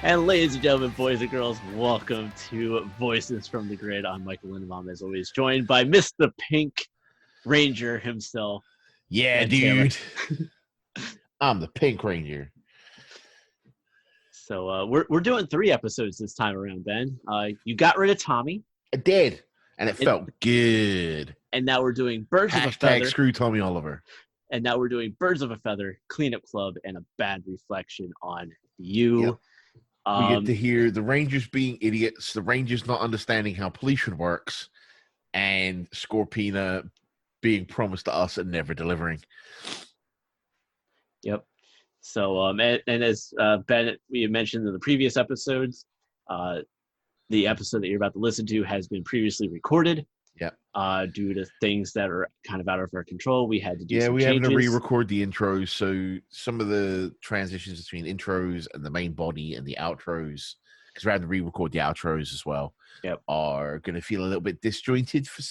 And ladies and gentlemen, boys and girls, welcome to Voices from the Grid. I'm Michael Lindenbaum, as always, joined by Mr. Pink Ranger himself. Yeah, Ben Taylor. dude. I'm the Pink Ranger. So we're doing 3 episodes this time around, Ben. You got rid of Tommy. I did, and it felt good. And now we're doing Birds of a Hashtag Feather. screw Tommy Oliver. And now we're doing Birds of a Feather, Cleanup Club, and a bad reflection on you. Yep. We get to hear the Rangers being idiots, the Rangers not understanding how policing works, and Scorpina being promised to us and never delivering. Yep. So, and as Ben, we mentioned in the previous episodes, the episode that you're about to listen to has been previously recorded. Yep. Due to things that are kind of out of our control, we had to do some we changes. had to re-record the intros, so some of the transitions between intros and the main body and the outros, because we had to re-record the outros as well. Yep. Are going to feel a little bit disjointed for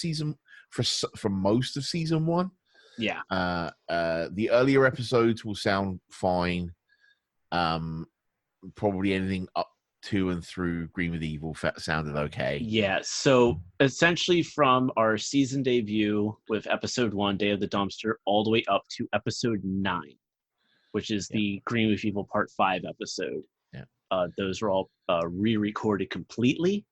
most of season 1. Yeah. The earlier episodes will sound fine. Probably anything up to and through Green with Evil sounded okay. Yeah. So essentially, from our season debut with episode 1, Day of the Dumpster, all the way up to episode 9, which is the Green with Evil Part 5 episode. Yeah. Those are all re-recorded completely.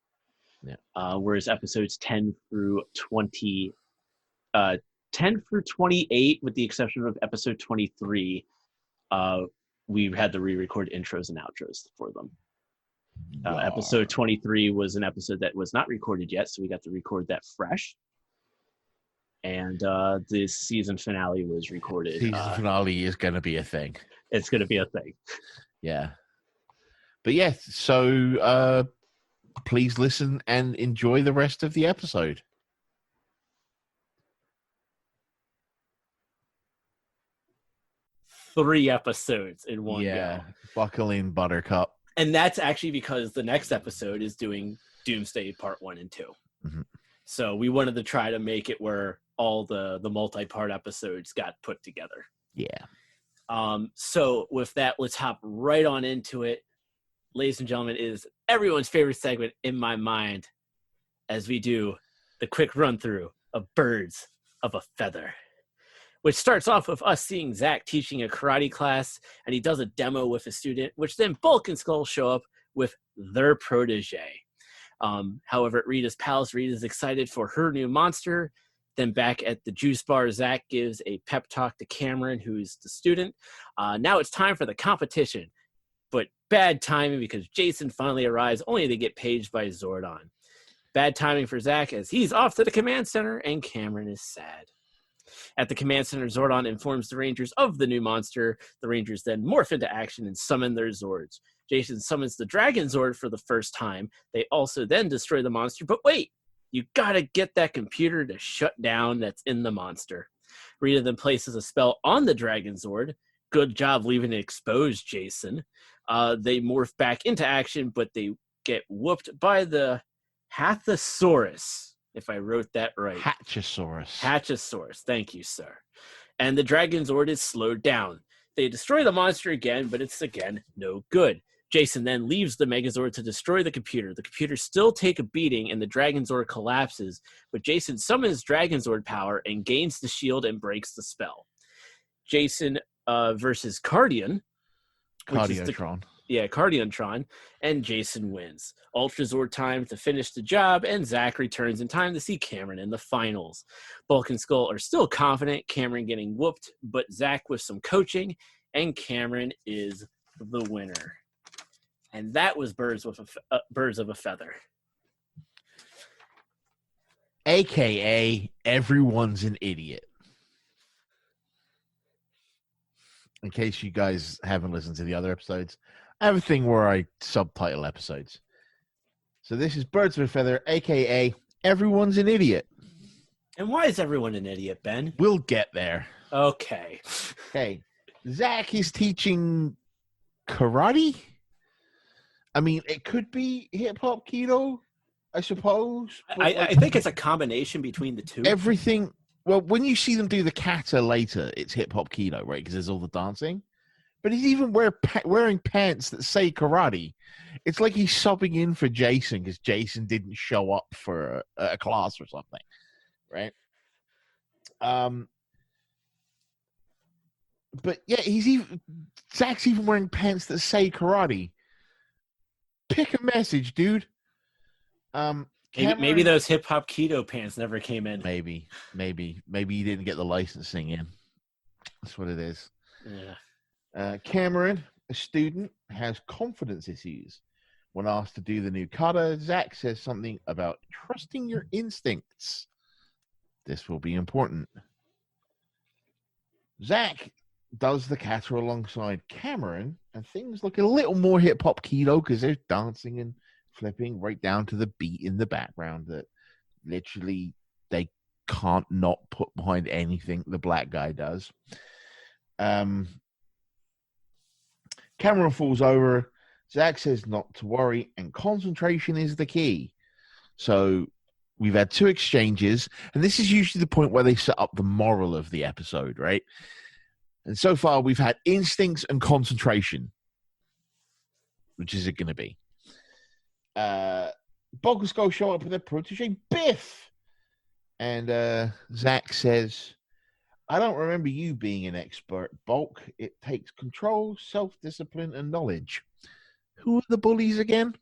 Yeah. Whereas episodes 10 through 28, with the exception of episode 23, we had to re-record intros and outros for them. Episode 23 was an episode that was not recorded yet, so we got to record that fresh. And the season finale was recorded. Season finale is going to be a thing. It's going to be a thing. Yeah. But yeah, so please listen and enjoy the rest of the episode. Three episodes in one go. Buckle in, Buttercup. And that's actually because the next episode is doing Doomsday Part 1 and 2. Mm-hmm. So we wanted to try to make it where all the multi-part episodes got put together. Yeah. So with that, let's hop right on into it. Ladies and gentlemen, it is everyone's favorite segment in my mind as we do the quick run-through of Birds of a Feather, which starts off with us seeing Zach teaching a karate class, and he does a demo with a student, which then Bulk and Skull show up with their protege. However, at Rita's palace, Rita's excited for her new monster. Then back at the juice bar, Zach gives a pep talk to Cameron, who's the student. Now it's time for the competition, but bad timing because Jason finally arrives, only to get paged by Zordon. Bad timing for Zach as he's off to the command center, and Cameron is sad. At the command center, Zordon informs the Rangers of the new monster. The Rangers then morph into action and summon their Zords. Jason summons the Dragon Zord for the first time. They also then destroy the monster, but wait, you gotta get that computer to shut down that's in the monster. Rita then places a spell on the Dragon Zord. Good job leaving it exposed, Jason. They morph back into action, but they get whooped by the Hathosaurus. If I wrote that right. Hatchosaurus. Thank you, sir. And the Dragon Zord is slowed down. They destroy the monster again, but it's again no good. Jason then leaves the Megazord to destroy the computer. The computer still take a beating and the Dragon Zord collapses, but Jason summons Dragon Zord power and gains the shield and breaks the spell. Jason versus Cardion. Cardiotron. Cardiontron, and Jason wins. Ultra Zord time to finish the job, and Zach returns in time to see Cameron in the finals. Bulk and Skull are still confident, Cameron getting whooped, but Zach with some coaching, and Cameron is the winner. And that was Birds of a Feather. AKA, everyone's an idiot. In case you guys haven't listened to the other episodes, I have a thing where I subtitle episodes. So this is Birds of a Feather, a.k.a. Everyone's an Idiot. And why is everyone an idiot, Ben? We'll get there. Okay. Okay. Zach is teaching karate? I mean, it could be hip-hop keto, I suppose. I think it's a combination between the two. Everything... Well, when you see them do the kata later, it's hip-hop keto, right? Because there's all the dancing. But he's even wearing pants that say karate. It's like he's subbing in for Jason because Jason didn't show up for a class or something, right? But yeah, Zach's even wearing pants that say karate. Pick a message, dude. Maybe those hip hop keto pants never came in. Maybe he didn't get the licensing in. That's what it is. Yeah. Cameron, a student, has confidence issues. When asked to do the new kata, Zach says something about trusting your instincts. This will be important. Zach does the kata alongside Cameron, and things look a little more hip hop keto because they're dancing and flipping right down to the beat in the background that literally they can't not put behind anything the black guy does. Cameron falls over. Zach says not to worry, and concentration is the key. So we've had two exchanges, and this is usually the point where they set up the moral of the episode, right? And so far, we've had instincts and concentration. Which is it going to be? Boggle show up with their protege, Biff. And Zach says, I don't remember you being an expert, Bulk. It takes control, self-discipline, and knowledge. Who are the bullies again?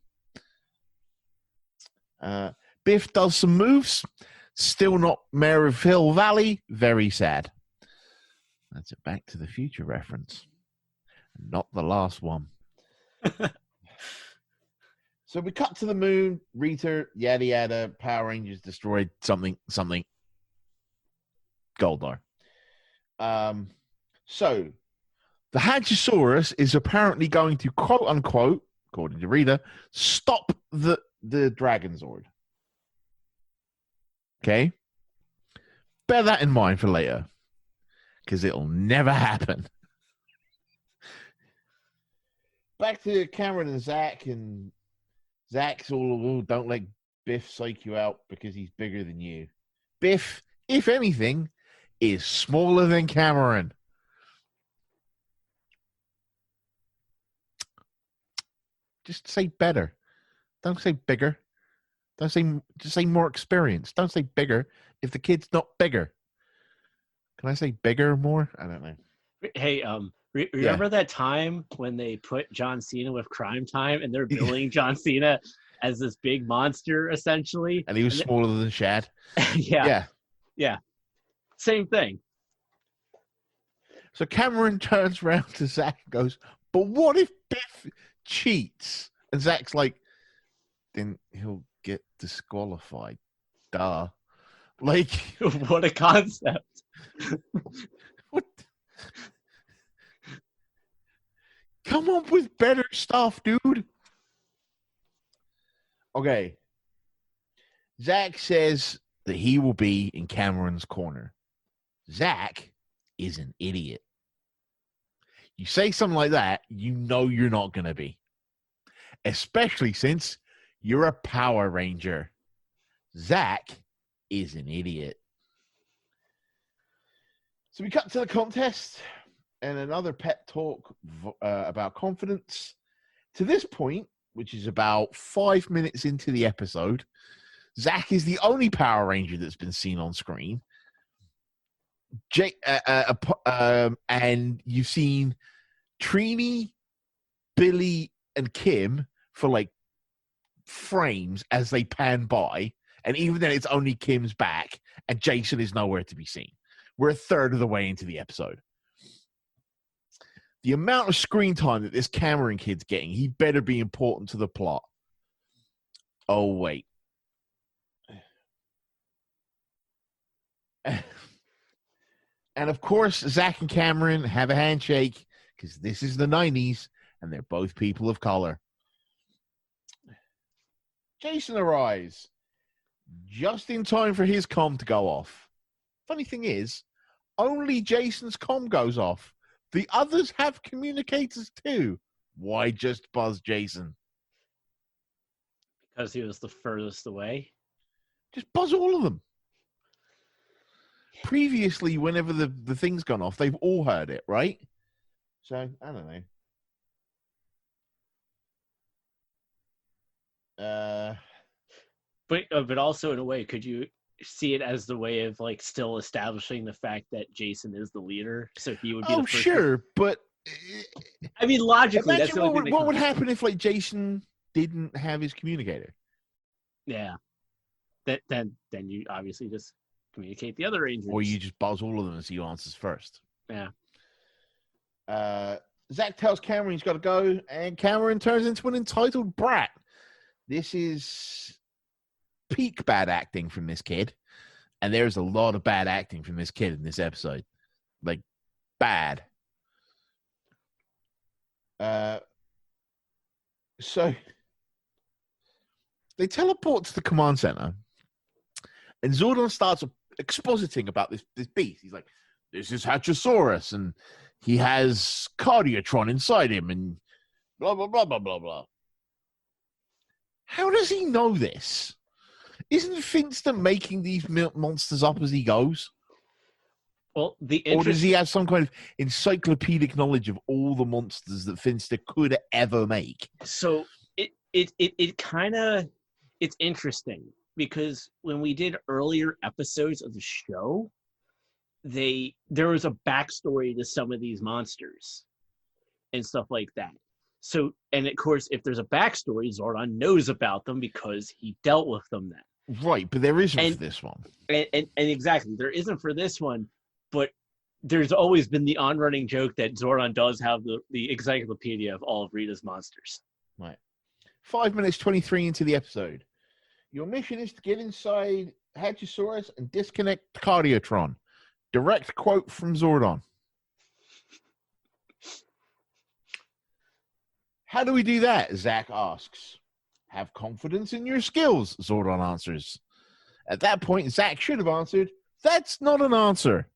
Biff does some moves. Still not Mayor of Hill Valley. Very sad. That's a Back to the Future reference. Not the last one. So we cut to the moon. Rita, yada yada. Power Rangers destroyed something. Goldar. So the Hadrosaurus is apparently going to, quote unquote, according to Rita, stop the Dragon Zord. Okay? Bear that in mind for later. Because it'll never happen. Back to Cameron and Zach, and Zach's all, don't let Biff psych you out because he's bigger than you. Biff, if anything, is smaller than Cameron. Just say better. Don't say bigger. Just say more experience. Don't say bigger if the kid's not bigger. Can I say bigger more? I don't know. Hey, remember that time when they put John Cena with Crime Time and they're billing John Cena as this big monster, essentially? And he was smaller than Shad? Yeah. Same thing. So Cameron turns around to Zach and goes, but what if Biff cheats? And Zach's like, then he'll get disqualified. Duh. Like, what a concept. What? Come up with better stuff, dude. Okay. Zach says that he will be in Cameron's corner. Zach is an idiot. You say something like that, you know you're not going to be. Especially since you're a Power Ranger. Zach is an idiot. So we cut to the contest and another pep talk about confidence. To this point, which is about 5 minutes into the episode, Zach is the only Power Ranger that's been seen on screen. And you've seen Trini, Billy, and Kim for like frames as they pan by. And even then, it's only Kim's back, and Jason is nowhere to be seen. We're a third of the way into the episode. The amount of screen time that this Cameron kid's getting, he better be important to the plot. Oh, wait. And of course, Zach and Cameron have a handshake because this is the 90s and they're both people of color. Jason arrives just in time for his comm to go off. Funny thing is, only Jason's comm goes off. The others have communicators too. Why just buzz Jason? Because he was the furthest away. Just buzz all of them. Previously, whenever the thing's gone off, they've all heard it, right? So I don't know. But also in a way, could you see it as the way of like still establishing the fact that Jason is the leader, so he would be the first sure, but I mean, logically, that's imagine the only thing what would happen if like Jason didn't have his communicator. Yeah, then you obviously just communicate the other Rangers, or you just buzz all of them and see who answers first. Yeah. Zach tells Cameron he's got to go, and Cameron turns into an entitled brat. This is peak bad acting from this kid, and there's a lot of bad acting from this kid in this episode, like bad. So they teleport to the command center, and Zordon starts expositing about this beast. He's like, "This is Hatchosaurus, and he has Cardiotron inside him, and blah blah blah blah blah blah." How does he know this? Isn't Finster making these monsters up as he goes? Well, or does he have some kind of encyclopedic knowledge of all the monsters that Finster could ever make? So it kind of, it's interesting because when we did earlier episodes of the show, there was a backstory to some of these monsters and stuff like that. So, and of course, if there's a backstory, Zordon knows about them because he dealt with them then. Right, but there isn't for this one. And exactly, there isn't for this one, but there's always been the on-running joke that Zordon does have the encyclopedia of all of Rita's monsters. Right. 5 minutes 23 into the episode. Your mission is to get inside Hatchosaurus and disconnect Cardiotron. Direct quote from Zordon. How do we do that? Zach asks. Have confidence in your skills, Zordon answers. At that point, Zach should have answered, that's not an answer.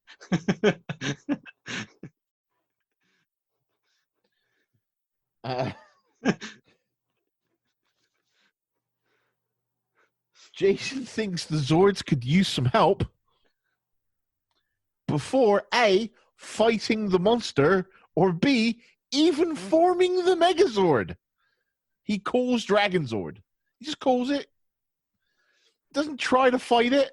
Jason thinks the Zords could use some help before A, fighting the monster, or B, even forming the Megazord. He calls Dragonzord. He just calls it. Doesn't try to fight it.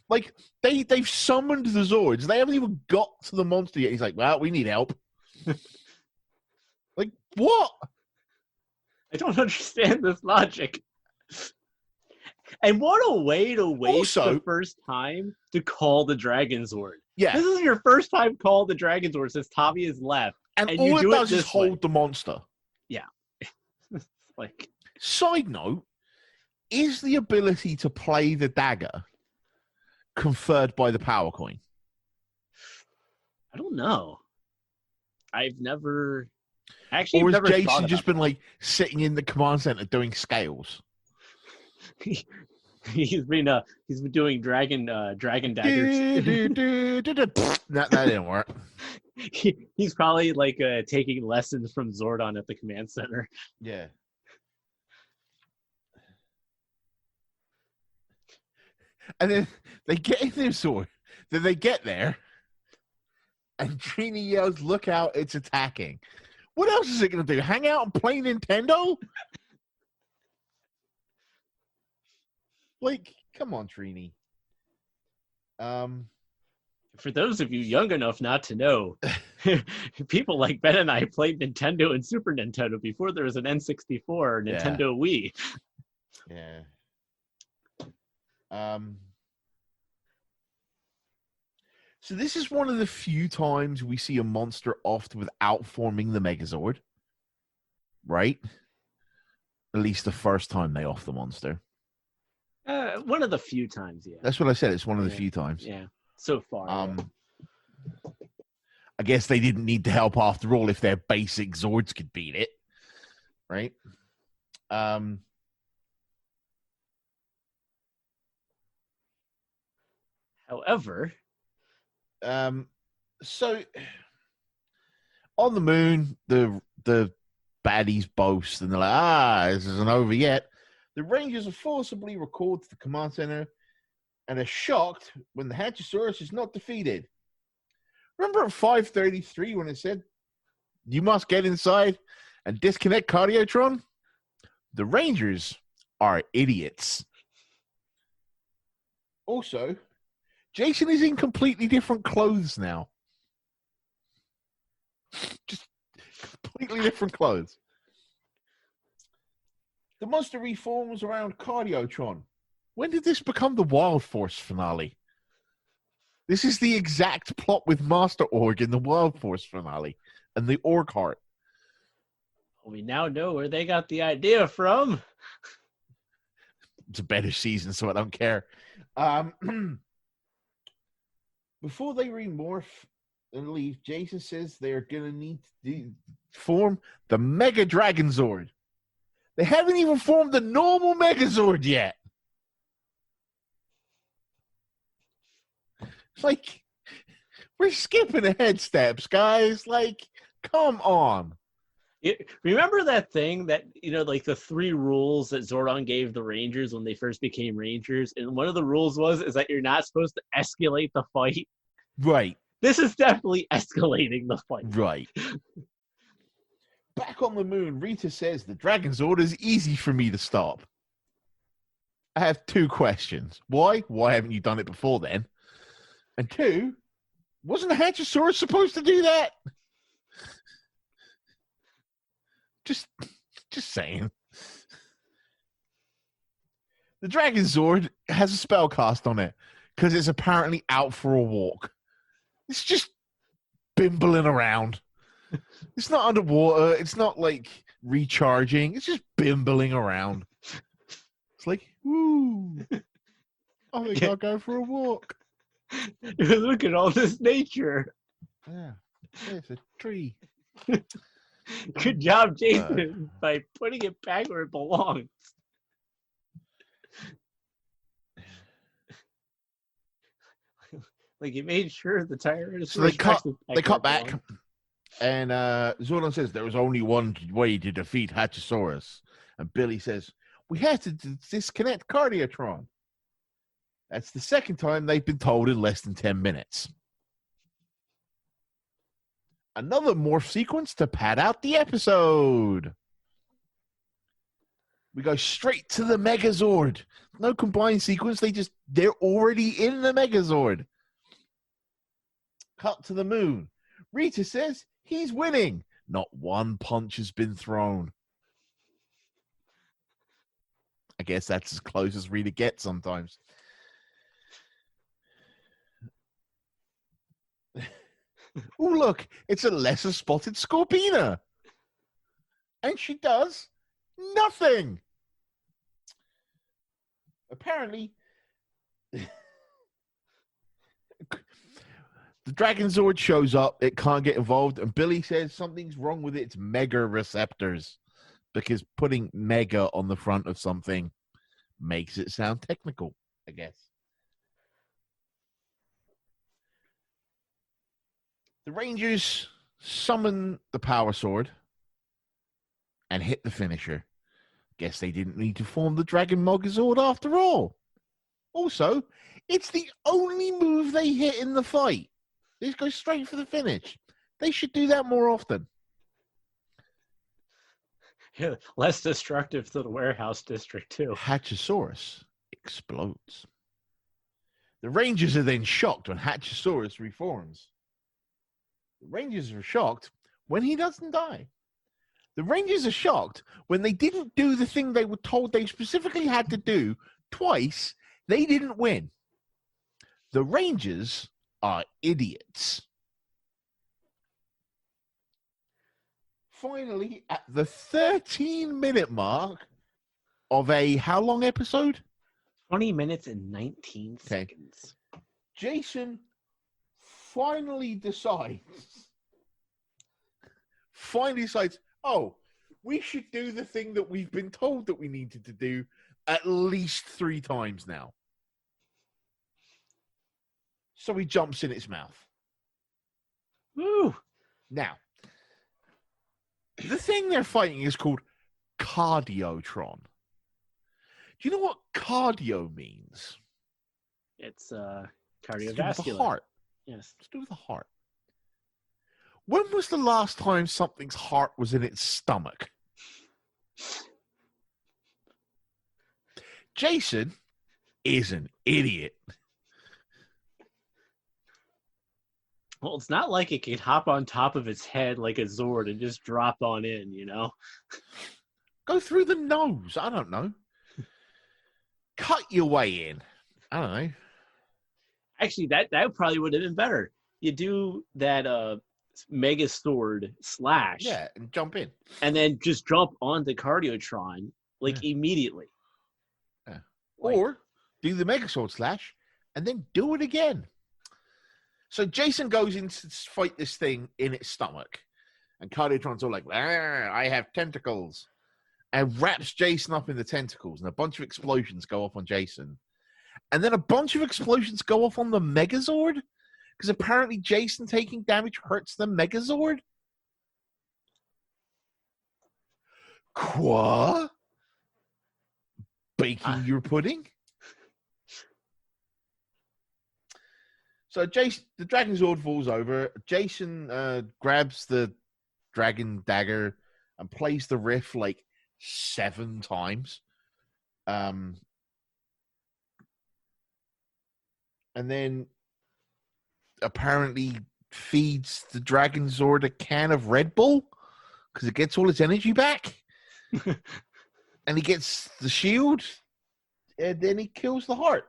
Like, they've summoned the Zords. They haven't even got to the monster yet. He's like, well, we need help. Like, what? I don't understand this logic. And what a way to waste the first time to call the Dragonzord. Yeah. This is your first time call the Dragonzord since Tommy has left. And all it does is hold the monster. Yeah. Like. Side note, is the ability to play the dagger conferred by the power coin? I don't know. I've never... Actually, or has Jason just been like sitting in the command center doing scales? He's been doing dragon daggers. That didn't work. He's probably like taking lessons from Zordon at the command center. Yeah. And then they get in their sword. Then they get there, and Trini yells, "Look out, it's attacking." What else is it going to do? Hang out and play Nintendo? Like, come on, Trini. For those of you young enough not to know, people like Ben and I played Nintendo and Super Nintendo before there was an N64 or Nintendo Wii. Yeah. So this is one of the few times we see a monster oft without forming the Megazord. Right? At least the first time they off the monster. One of the few times, yeah. That's what I said. It's one of the few times. Yeah. So far. I guess they didn't need the help after all if their basic Zords could beat it. Right? However... So on the moon, the baddies boast and they're like, this isn't over yet. The Rangers are forcibly recalled to the command center and are shocked when the Hatchosaurus is not defeated. Remember at 5:33 when it said You must get inside and disconnect Cardiotron. The Rangers are idiots. Also, Jason is in completely different clothes now. Just completely different clothes. The monster reforms around Cardiotron. When did this become the Wild Force finale? This is the exact plot with Master Org in the Wild Force finale and the Org Heart. We now know where they got the idea from. It's a better season, so I don't care. Before they remorph and leave, Jason says they're going to need to form the Mega Dragon Zord. They haven't even formed the normal Megazord yet. Like, we're skipping ahead steps, guys. Like, come on. Remember that thing that, like the 3 rules that Zordon gave the Rangers when they first became Rangers? And one of the rules is that you're not supposed to escalate the fight. Right. This is definitely escalating the fight. Right. Back on the moon, Rita says the Dragon Zord is easy for me to stop. I have 2 questions. Why? Why haven't you done it before then? And 2, wasn't Hatchosaurus supposed to do that? Just saying. The Dragon Zord has a spell cast on it because it's apparently out for a walk. It's just bimbling around. It's not underwater. It's not like recharging. It's just bimbling around. It's like, woo. I think I'll go for a walk. Look at all this nature. Yeah, there's a tree. Good job, Jason, by putting it back where it belongs. Like, he made sure the Tyrannosaurus. So they cut back, and Zordon says there was only one way to defeat Hatchosaurus, and Billy says we have to disconnect Cardiotron. That's the second time they've been told in less than 10 minutes. Another morph sequence to pad out the episode. We go straight to the Megazord. No combined sequence. They're already in the Megazord. Cut to the moon. Rita says he's winning. Not one punch has been thrown. I guess that's as close as Rita gets sometimes. Oh, look, it's a lesser spotted Scorpina. And she does nothing. Apparently, the Dragon Zord shows up. It can't get involved. And Billy says something's wrong with its mega receptors because putting mega on the front of something makes it sound technical, I guess. The Rangers summon the Power Sword and hit the finisher. Guess they didn't need to form the Dragon Megazord after all. Also, it's the only move they hit in the fight. They just go straight for the finish. They should do that more often. Yeah, less destructive to the warehouse district, too. Hatchosaurus explodes. The Rangers are then shocked when Hatchosaurus reforms. The Rangers are shocked when he doesn't die. The Rangers are shocked when they didn't do the thing they were told they specifically had to do twice. They didn't win. The Rangers are idiots. Finally, at the 13-minute mark of a how long episode? 20 minutes and 19 seconds. Jason finally decides, oh, we should do the thing that we've been told that we needed to do at least 3 times now. So he jumps in its mouth. Woo! Now, the thing they're fighting is called Cardiotron. Do you know what cardio means? It's It's to do with cardiovascular. the heart. Yes. It's to do with the heart. When was the last time something's heart was in its stomach? Jason is an idiot. Well, it's not like it can hop on top of its head like a Zord and just drop on in, you know? Go through the nose. I don't know. Cut your way in. I don't know. Actually, that probably would have been better. You do that Mega Sword slash. Yeah, and jump in. And then just jump on the Cardiotron, immediately. Yeah. Or do the Mega Sword slash and then do it again. So Jason goes in to fight this thing in its stomach. And Cardiotron's all like, I have tentacles. And wraps Jason up in the tentacles. And a bunch of explosions go off on Jason. And then a bunch of explosions go off on the Megazord. Because apparently Jason taking damage hurts the Megazord. Qua? Baking your pudding? So Jason, the Dragon Zord falls over. Jason grabs the Dragon Dagger and plays the riff 7 times. And then apparently feeds the Dragon Zord a can of Red Bull because it gets all its energy back. And he gets the shield. And then he kills the heart.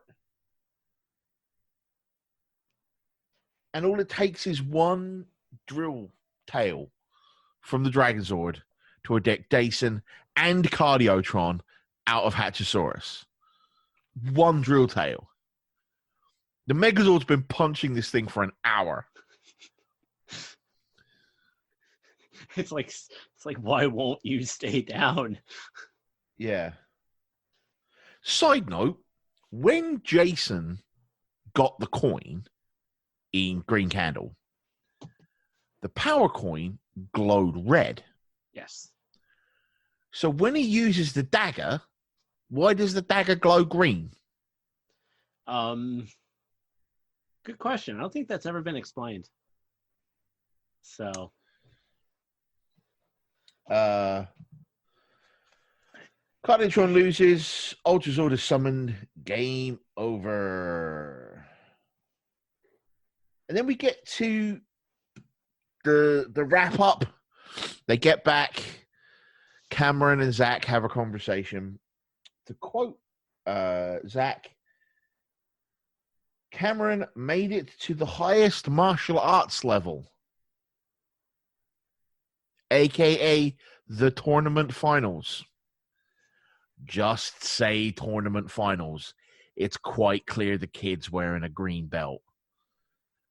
And all it takes is one drill tail from the Dragon Zord to eject Jason and Cardiotron out of Hatchosaurus. One drill tail. The Megazord's been punching this thing for an hour. It's like why won't you stay down? Yeah. Side note, when Jason got the coin in Green Candle, the power coin glowed red. Yes. So when he uses the dagger, why does the dagger glow green? Good question. I don't think that's ever been explained. So. Cardiotron loses. Ultra Zord is summoned. Game over. And then we get to the wrap up. They get back. Cameron and Zach have a conversation. To quote Zach, Cameron made it to the highest martial arts level, aka the tournament finals. Just say tournament finals. It's quite clear the kid's wearing a green belt.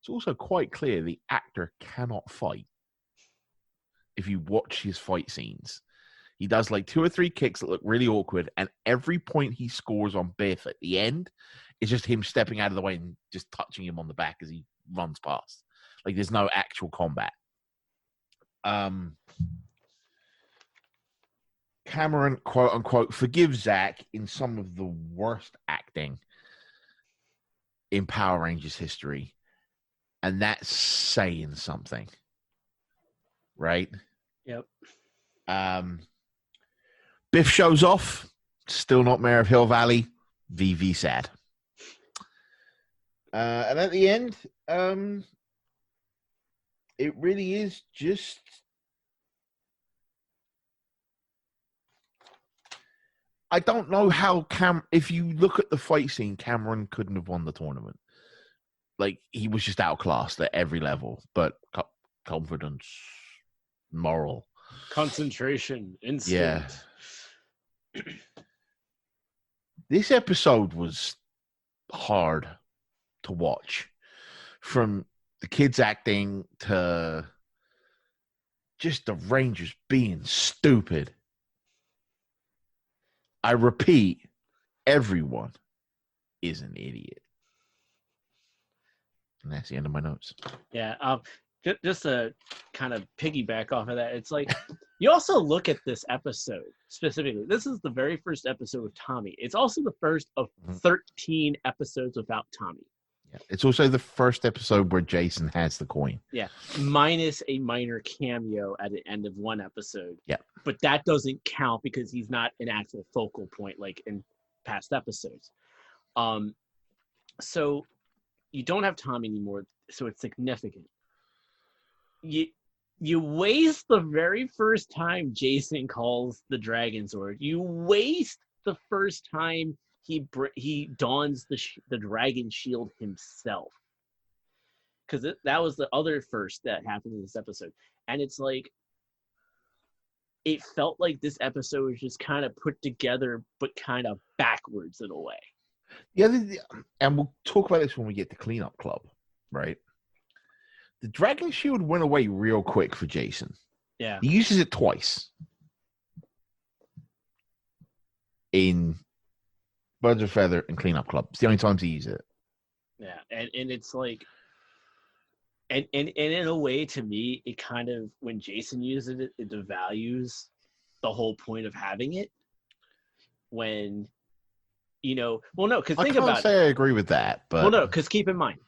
It's also quite clear the actor cannot fight. If you watch his fight scenes, he does 2 or 3 kicks that look really awkward, and every point he scores on Biff at the end is just him stepping out of the way and just touching him on the back as he runs past. There's no actual combat. Cameron, quote unquote, forgives Zach in some of the worst acting in Power Rangers history. And that's saying something. Right? Yep. Biff shows off. Still not Mayor of Hill Valley. VV sad. And at the end, it really is just I don't know how if you look at the fight scene, Cameron couldn't have won the tournament. He was just outclassed at every level, but confidence, moral, concentration, instinct. Yeah. This episode was hard to watch, from the kids acting to just the Rangers being stupid. I repeat, everyone is an idiot. And that's the end of my notes. Yeah. Just to kind of piggyback off of that, it's you also look at this episode specifically. This is the very first episode with Tommy. It's also the first of 13 episodes without Tommy. Yeah. It's also the first episode where Jason has the coin. Yeah, minus a minor cameo at the end of one episode. Yeah. But that doesn't count because he's not an actual focal point like in past episodes. So you don't have Tommy anymore, so it's significant. You waste the very first time Jason calls the Dragon Zord. You waste the first time he dons the Dragon Shield himself, because that was the other first that happened in this episode, and it's like it felt like this episode was just kind of put together, but kind of backwards in a way. And we'll talk about this when we get to Cleanup Club, right? The Dragon Shield went away real quick for Jason. Yeah. He uses it twice in Birds of a Feather and Cleanup Club. It's the only times he uses it. Yeah, and it's like, and in a way, to me, it kind of, when Jason uses it, it devalues the whole point of having it. When, well, no, because think about it. I can't say I agree with that, but well, no, because keep in mind,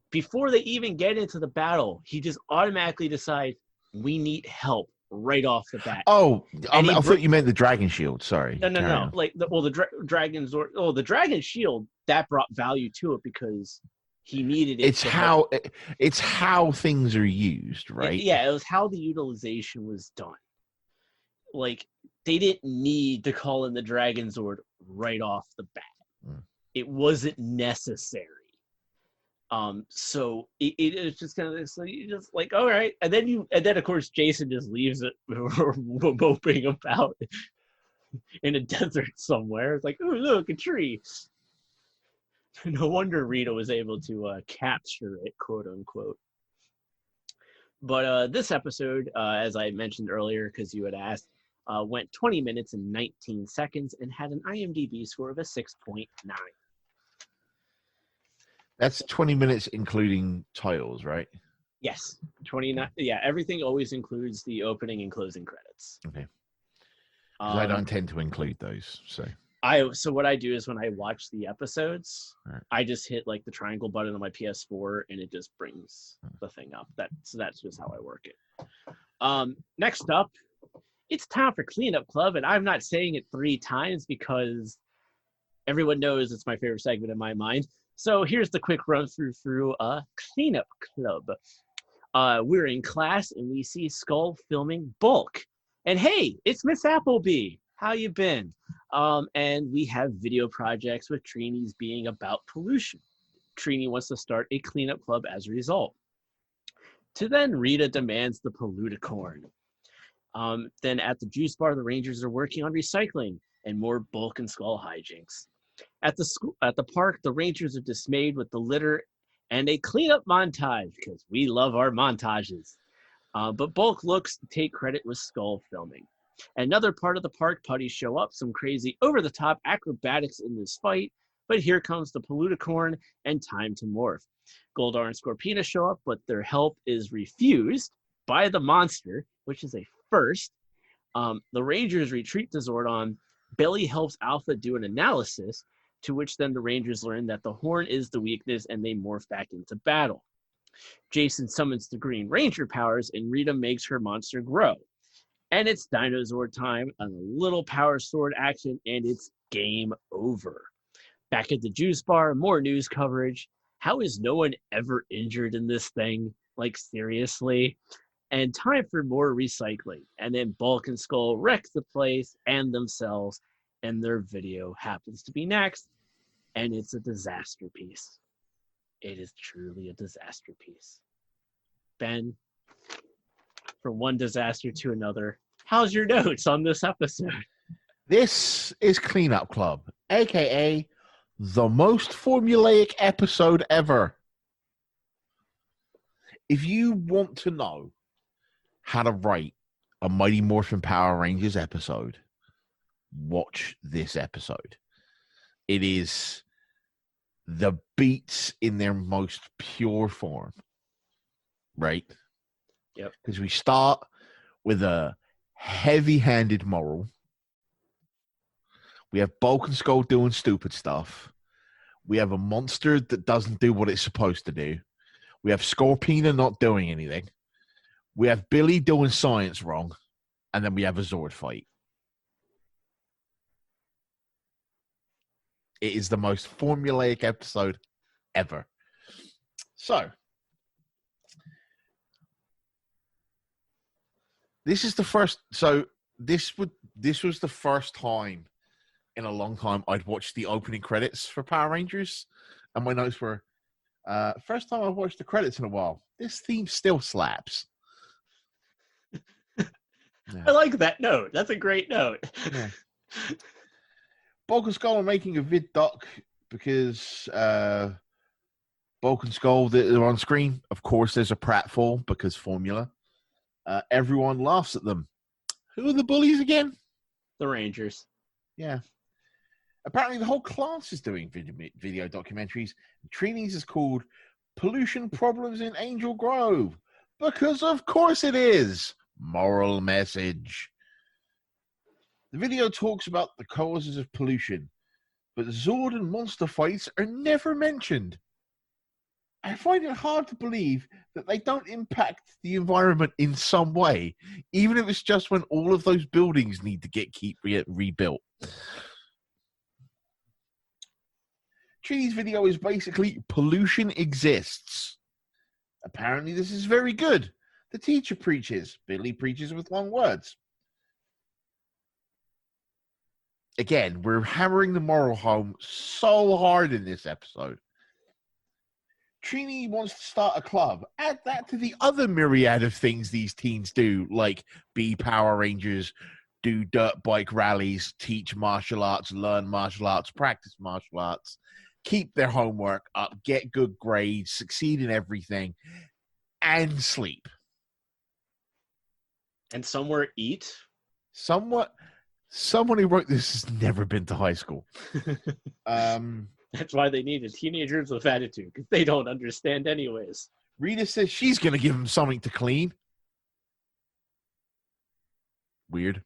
before they even get into the battle, he just automatically decides we need help right off the bat. Oh, I thought you meant the Dragon Shield. Sorry. No. Like, the Dragon's, the Dragon Shield, that brought value to it because he needed it. It's how things are used, right? Yeah, it was how the utilization was done. Like, they didn't need to call in the Dragon Zord right off the bat. It wasn't necessary. So it's just kind of, so you just like, all right, and then of course Jason just leaves it moping about in a desert somewhere. It's like, oh, look, a tree. No wonder Rita was able to capture it, quote unquote. But this episode, as I mentioned earlier, because you had asked, went 20 minutes and 19 seconds and had an IMDb score of a 6.9. That's 20 minutes including titles, right? Yes, 29. Yeah, everything always includes the opening and closing credits. Okay. I don't tend to include those, so. So what I do is when I watch the episodes, right, I just hit like the triangle button on my PS4 and it just brings the thing up. So that's just how I work it. Next up, it's time for Cleanup Club, and I'm not saying it 3 times because everyone knows it's my favorite segment in my mind. So here's the quick run through Cleanup Club. We're in class and we see Skull filming Bulk. And hey, it's Miss Appleby. How you been? And we have video projects with Trini's being about pollution. Trini wants to start a cleanup club as a result. To then Rita demands the Polluticorn. Then at the juice bar, the Rangers are working on recycling and more Bulk and Skull hijinks. At the park, the Rangers are dismayed with the litter and a cleanup montage because we love our montages. But Bulk looks to take credit with Skull filming. Another part of the park, putties show up, some crazy over-the-top acrobatics in this fight, but here comes the Polluticorn and time to morph. Goldar and Scorpina show up, but their help is refused by the monster, which is a first. The Rangers retreat to Zordon. Billy helps Alpha do an analysis, to which then the Rangers learn that the horn is the weakness and they morph back into battle. Jason summons the Green Ranger powers and Rita makes her monster grow. And it's Dinosaur time, a little power sword action, and it's game over. Back at the juice bar, more news coverage. How is no one ever injured in this thing? Like, seriously? And time for more recycling. And then Bulk and Skull wreck the place and themselves, and their video happens to be next. And it's a disaster piece. It is truly a disaster piece. Ben, from one disaster to another, how's your notes on this episode? This is Cleanup Club, a.k.a. the most formulaic episode ever. If you want to know how to write a Mighty Morphin Power Rangers episode, watch this episode. It is the beats in their most pure form, right? Yep. Because we start with a heavy-handed moral. We have Bulk and Skull doing stupid stuff. We have a monster that doesn't do what it's supposed to do. We have Scorpina not doing anything. We have Billy doing science wrong. And then we have a Zord fight. It is the most formulaic episode ever. So, this is the first. So this was the first time in a long time I'd watched the opening credits for Power Rangers, and my notes were, first time I've watched the credits in a while. This theme still slaps. Yeah. I like that note. That's a great note. Yeah. Bulk and Skull are making a vid doc because Bulk and Skull they're on screen. Of course, there's a pratfall because formula. Everyone laughs at them. Who are the bullies again? The Rangers. Yeah. Apparently, the whole class is doing video documentaries. Trini's is called Pollution Problems in Angel Grove. Because of course it is. Moral message. The video talks about the causes of pollution, but Zord and monster fights are never mentioned. I find it hard to believe that they don't impact the environment in some way, even if it's just when all of those buildings need to keep rebuilt. Trini's video is basically pollution exists. Apparently this is very good. The teacher preaches. Billy preaches with long words. Again, we're hammering the moral home so hard in this episode. Trini wants to start a club. Add that to the other myriad of things these teens do, like be Power Rangers, do dirt bike rallies, teach martial arts, learn martial arts, practice martial arts, keep their homework up, get good grades, succeed in everything, and sleep. And somewhere eat. Someone who wrote this has never been to high school. That's why they needed teenagers with attitude, because they don't understand anyways. Rita says she's going to give him something to clean. Weird.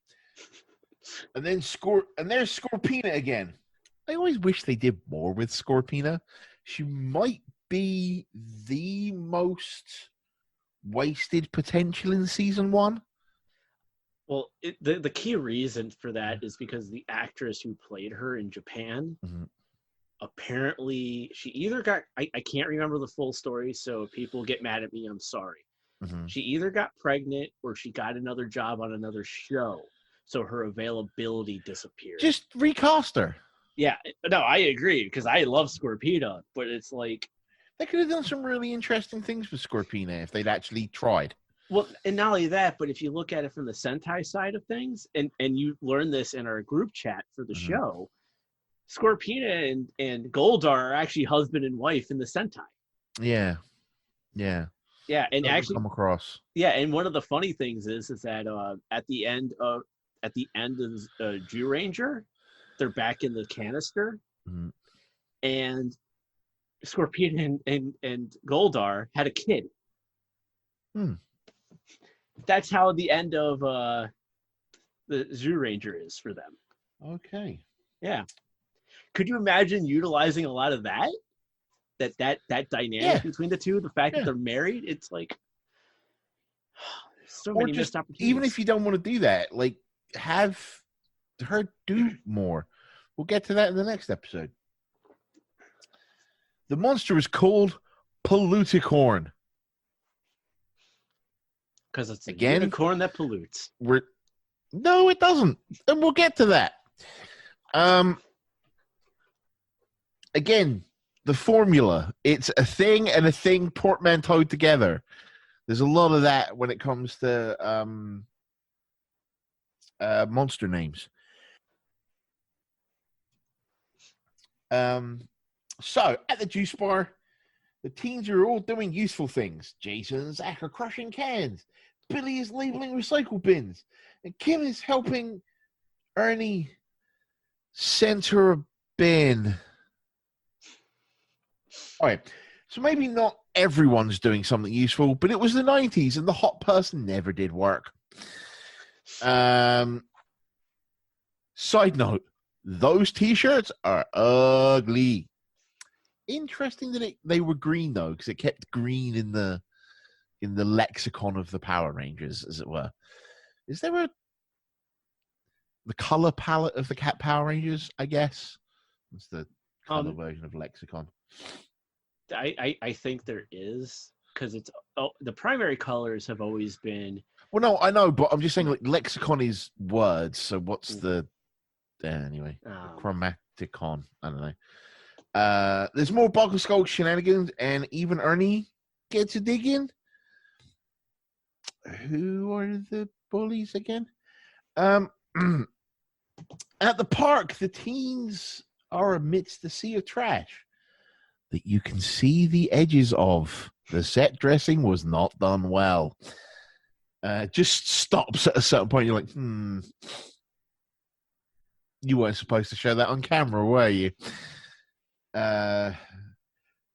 And then there's Scorpina again. I always wish they did more with Scorpina. She might be the most wasted potential in season 1. Well, the key reason for that is because the actress who played her in Japan, apparently she either got, I can't remember the full story, so people get mad at me, I'm sorry. She either got pregnant or she got another job on another show, so her availability disappeared. Just recast her. Yeah, no, I agree, because I love Scorpina, but it's like... They could have done some really interesting things with Scorpina if they'd actually tried. Well, and not only that, but if you look at it from the Sentai side of things, and you learned this in our group chat for the show, Scorpina and Goldar are actually husband and wife in the Sentai. Yeah, and actually come across. Yeah, and one of the funny things is that at the end of Jew Ranger, they're back in the canister, and Scorpina and Goldar had a kid. That's how the end of the Zoo Ranger is for them. Okay. Yeah. Could you imagine utilizing a lot of that dynamic between the two? The fact that they're married, it's like so many missed opportunities. Even if you don't want to do that, like have her do more. We'll get to that in the next episode. The monster is called Polluticorn. Because it's a unicorn that pollutes. No, it doesn't. And we'll get to that. Again, the formula. It's a thing and a thing portmanteaued together. There's a lot of that when it comes to monster names. So, at the juice bar, the teens are all doing useful things. Jason and Zach are crushing cans. Billy is labeling recycle bins. And Kim is helping Ernie center a bin. All right. So maybe not everyone's doing something useful, but it was the 90s and the hot person never did work. Side note, those t-shirts are ugly. interesting that they were green though, because it kept green in the lexicon of the Power Rangers, as it were. Is there the color palette of the Cat Power Rangers? I guess it's the color version of lexicon. I think there is, because the primary colors have always been. Well, no, I know, but I'm just saying, like, lexicon is words. So what's the anyway? Chromaticon. I don't know. There's more Bulk and Skull shenanigans, and even Ernie gets a dig in. Who are the bullies again? At the park, the teens are amidst the sea of trash that you can see the edges of. The set dressing was not done well. Just stops at a certain point. You're like, you weren't supposed to show that on camera, were you?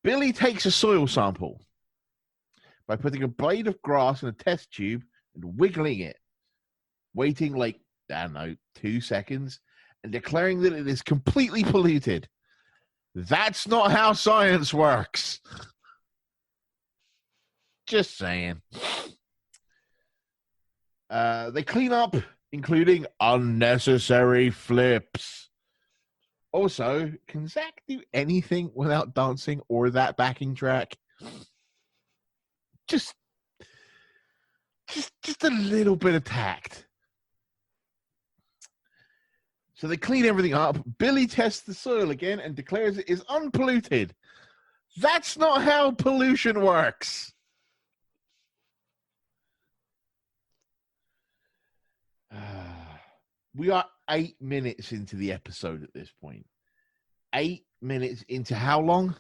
Billy takes a soil sample by putting a blade of grass in a test tube and wiggling it, waiting like, I don't know, 2 seconds, and declaring that it is completely polluted. That's not how science works. Just saying. They clean up, including unnecessary flips. Also, can Zach do anything without dancing or that backing track? Just a little bit of tact. So they clean everything up. Billy tests the soil again and declares it is unpolluted. That's not how pollution works. We are 8 minutes into the episode at this point. 8 minutes into how long?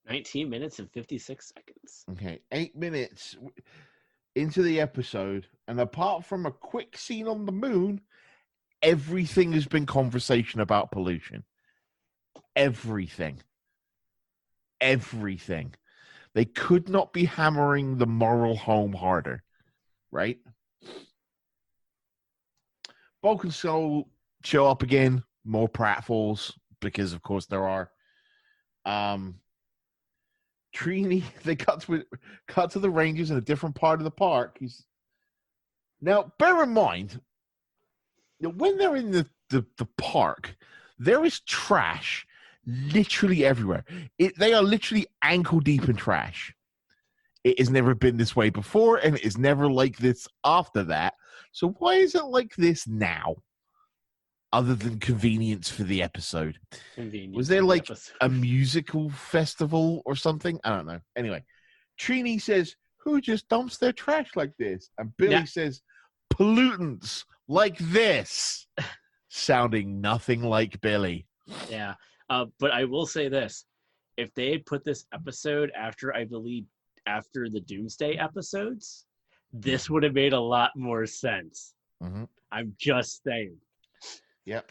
19 minutes and 56 seconds. Okay, 8 minutes into the episode, and apart from a quick scene on the moon, everything has been conversation about pollution. Everything. They could not be hammering the moral home harder, right? Bulk and Skull show up again, more pratfalls, because of course there are. Trini, they cut to the Rangers in a different part of the park. Now, bear in mind, when they're in the park, there is trash literally everywhere. They are literally ankle deep in trash. It has never been this way before, and it is never like this after that. So why is it like this now? Other than convenience for the episode. Was there like a musical festival or something? I don't know. Anyway, Trini says, who just dumps their trash like this? And Billy says, pollutants like this. Sounding nothing like Billy. Yeah. But I will say this. If they had put this episode after the Doomsday episodes, this would have made a lot more sense. Mm-hmm. I'm just saying. Yep.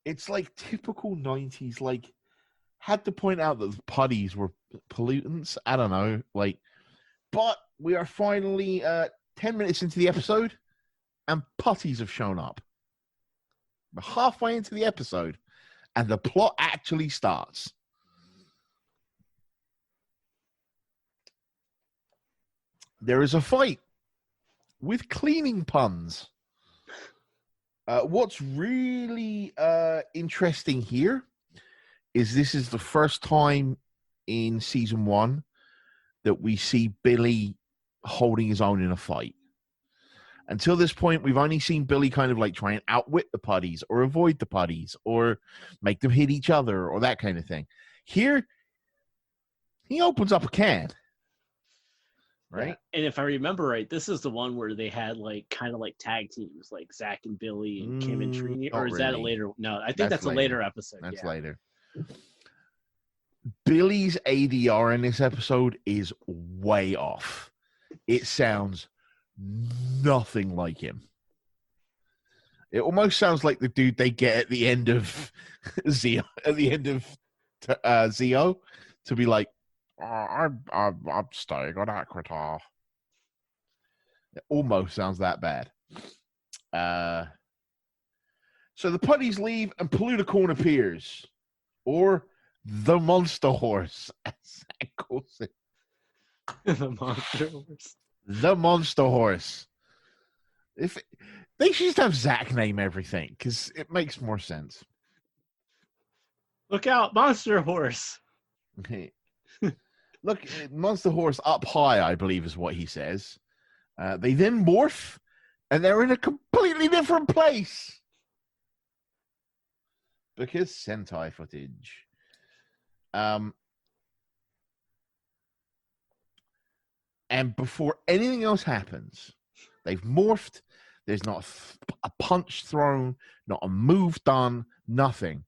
It's like typical 90s, like, had to point out that the putties were pollutants. I don't know. But we are finally 10 minutes into the episode, and putties have shown up. We're halfway into the episode, and the plot actually starts. There is a fight with cleaning puns. What's really interesting here is this is the first time in season 1 that we see Billy holding his own in a fight. Until this point, we've only seen Billy kind of like try and outwit the putties or avoid the putties or make them hit each other or that kind of thing. Here, he opens up a can. Right. Yeah. And if I remember right, this is the one where they had kind of tag teams, like Zach and Billy and Kim and Trini, or is that a later? No, I think that's a later episode. That's later. Billy's ADR in this episode is way off. It sounds nothing like him. It almost sounds like the dude they get at the end of Zeo, Zeo, to be like, I'm staying on Aquitar. It almost sounds that bad. So the putties leave and Polluticon appears. Or, the monster horse, as Zach calls it. The monster horse. The monster horse. They should just have Zach name everything because it makes more sense. Look out, monster horse. Okay. Look, monster horse up high, I believe is what he says. They then morph, and they're in a completely different place. Because Sentai footage. And before anything else happens, they've morphed. There's not a punch thrown, not a move done, nothing.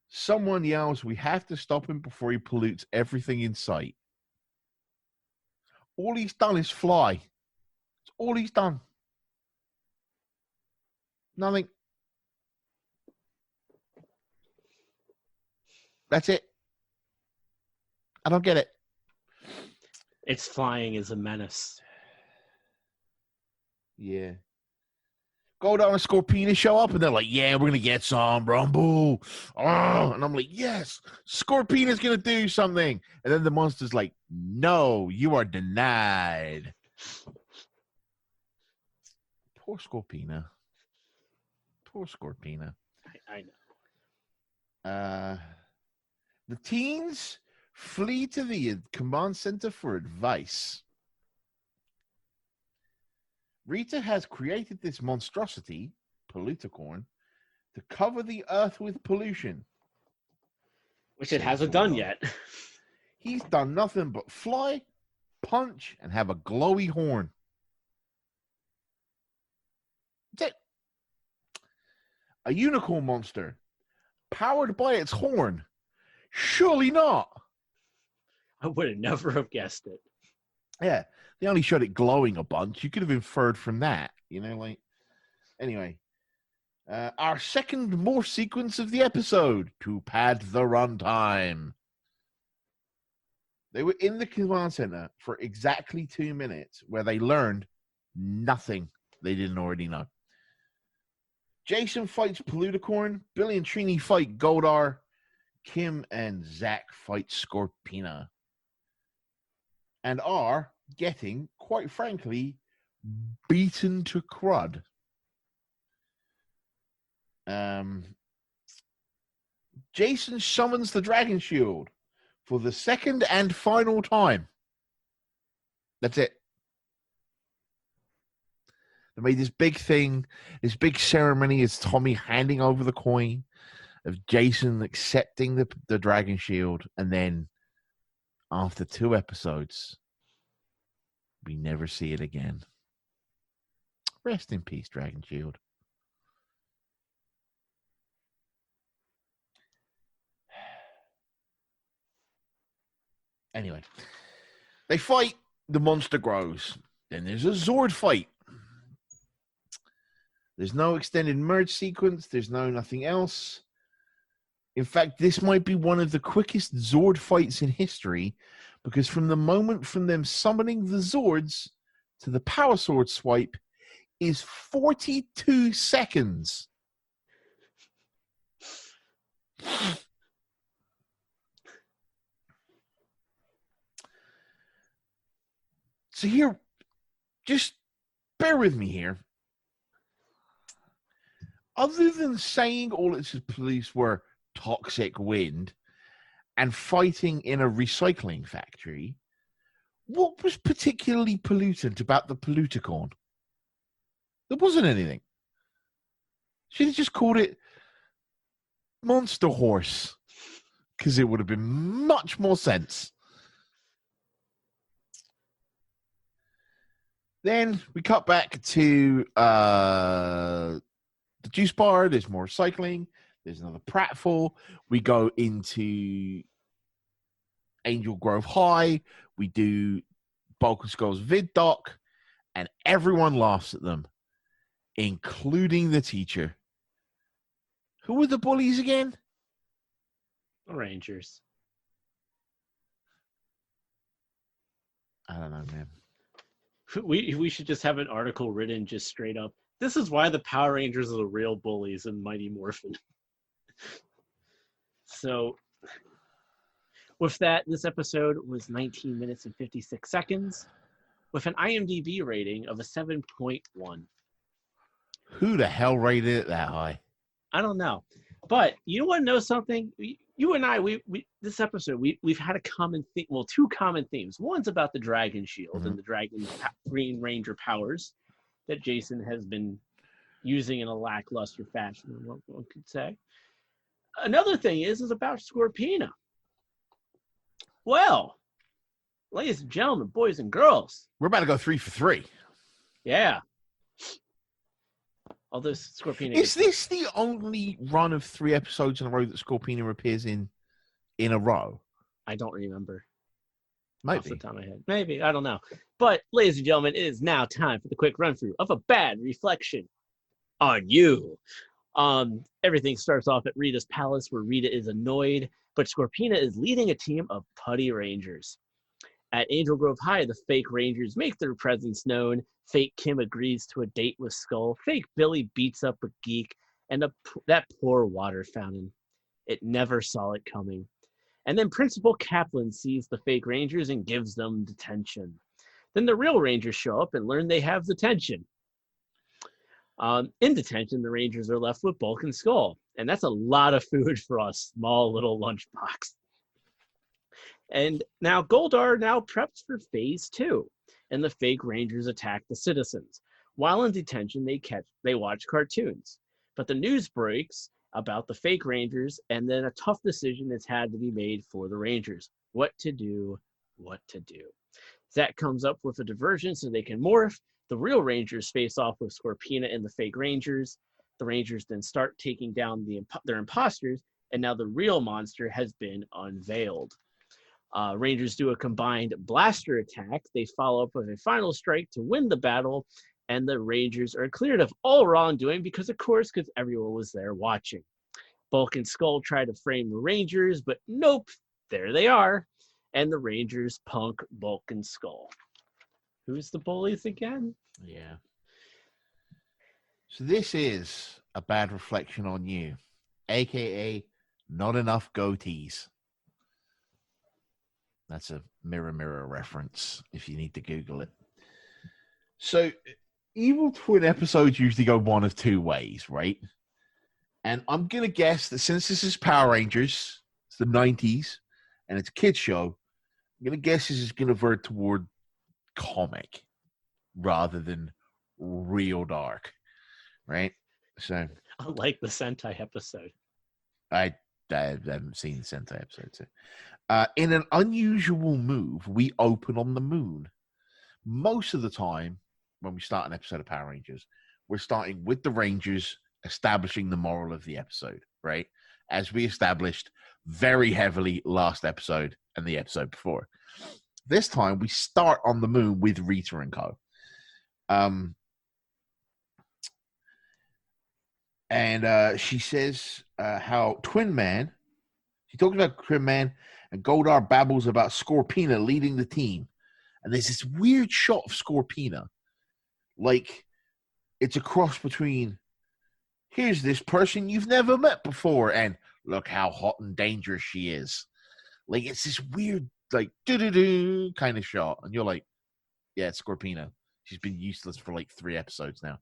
Someone yells, "We have to stop him before he pollutes everything in sight." All he's done is fly. That's all he's done. Nothing. That's it. I don't get it. Its flying is a menace. Yeah. Goldar and Scorpina show up and they're like, "Yeah, we're going to get some Rumble." Oh, and I'm like, "Yes, Scorpina's going to do something." And then the monster's like, "No, you are denied." Poor Scorpina. Poor Scorpina. I know. The teens flee to the command center for advice. Rita has created this monstrosity, Poluticorn, to cover the earth with pollution. Which it hasn't done yet. He's done nothing but fly, punch, and have a glowy horn. That's it. A unicorn monster, powered by its horn. Surely not. I would have never have guessed it. Yeah, they only showed it glowing a bunch. You could have inferred from that, Anyway, our second morph sequence of the episode to pad the runtime. They were in the command center for exactly 2 minutes, where they learned nothing they didn't already know. Jason fights Poluticorn. Billy and Trini fight Goldar. Kim and Zach fight Scorpina. And are getting, quite frankly, beaten to crud. Jason summons the Dragon Shield for the second and final time. That's it. They made this big thing, this big ceremony is Tommy handing over the coin, of Jason accepting the Dragon Shield, and then after 2 episodes, we never see it again. Rest in peace, Dragon Shield. Anyway, they fight, the monster grows. Then there's a Zord fight. There's no extended merge sequence. There's nothing else. In fact, this might be one of the quickest Zord fights in history, because from the moment from them summoning the Zords to the Power Sword swipe is 42 seconds. So here, just bear with me here. Other than saying all its police were toxic wind and fighting in a recycling factory, what was particularly pollutant about the Poluticorn? There wasn't anything. Should have just called it Monster Horse, because it would have been much more sense. Then we cut back to the juice bar. There's more cycling. There's another pratfall. We go into Angel Grove High. We do Bulk and Skull's vid doc, and everyone laughs at them, including the teacher. Who were the bullies again? The Rangers. I don't know, man. We should just have an article written just straight up. This is why the Power Rangers are the real bullies in Mighty Morphin. So, With that, this episode was 19 minutes and 56 seconds with an IMDb rating of a 7.1. Who the hell rated it that high? I don't know. But you want to know something? You and I, this episode, we've had a common theme. Well, two common themes. One's about the Dragon Shield and the Green Ranger powers that Jason has been using in a lackluster fashion, one could say. Another thing is about Scorpina. Well, ladies and gentlemen, boys and girls. We're about to go 3 for 3. Yeah. Although Scorpina... Is this the only run of 3 episodes in a row that Scorpina appears in a row? I don't remember. Maybe. Off the top of my head. Maybe. I don't know. But, ladies and gentlemen, it is now time for the quick run-through of a bad reflection on you. Everything starts off at Rita's palace where Rita is annoyed, but Scorpina is leading a team of putty rangers. At Angel Grove High, the fake rangers make their presence known. Fake Kim agrees to a date with Skull. Fake Billy beats up a geek. And that poor water fountain. It never saw it coming. And then Principal Kaplan sees the fake rangers and gives them detention. Then the real rangers show up and learn they have detention. In detention, the rangers are left with Bulk and Skull. And that's a lot of food for a small little lunchbox. And now Goldar now preps for phase 2, and the fake rangers attack the citizens. While in detention, they watch cartoons. But the news breaks about the fake rangers, and then a tough decision has had to be made for the rangers. What to do. Zach comes up with a diversion so they can morph. The real rangers face off with Scorpina and the fake rangers. The rangers then start taking down their imposters, and now the real monster has been unveiled. Rangers do a combined blaster attack. They follow up with a final strike to win the battle, and the Rangers are cleared of all wrongdoing because everyone was there watching. Bulk and Skull try to frame the Rangers, but nope, there they are. And the Rangers punk Bulk and Skull. Who's the bullies again? Yeah. So this is a bad reflection on you, a.k.a. not enough goatees. That's a Mirror reference if you need to Google it. So Evil Twin episodes usually go one of 2 ways, right? And I'm going to guess that since this is Power Rangers, it's the 90s, and it's a kid's show, I'm going to guess this is going to vert toward comic rather than real dark, right? So I like the Sentai episode. I haven't seen the Sentai episode. So. In an unusual move, we open on the moon. Most of the time, when we start an episode of Power Rangers, we're starting with the Rangers establishing the moral of the episode, right? As we established very heavily last episode and the episode before. This time, we start on the moon with Rita and co. And she says how Twin Man, she talks about Twin Man, and Goldar babbles about Scorpina leading the team. And there's this weird shot of Scorpina. Like, it's a cross between, here's this person you've never met before, and look how hot and dangerous she is. Like, it's this weird, like, do-do-do kind of shot. And you're like, yeah, it's Scorpina. She's been useless for like 3 episodes now.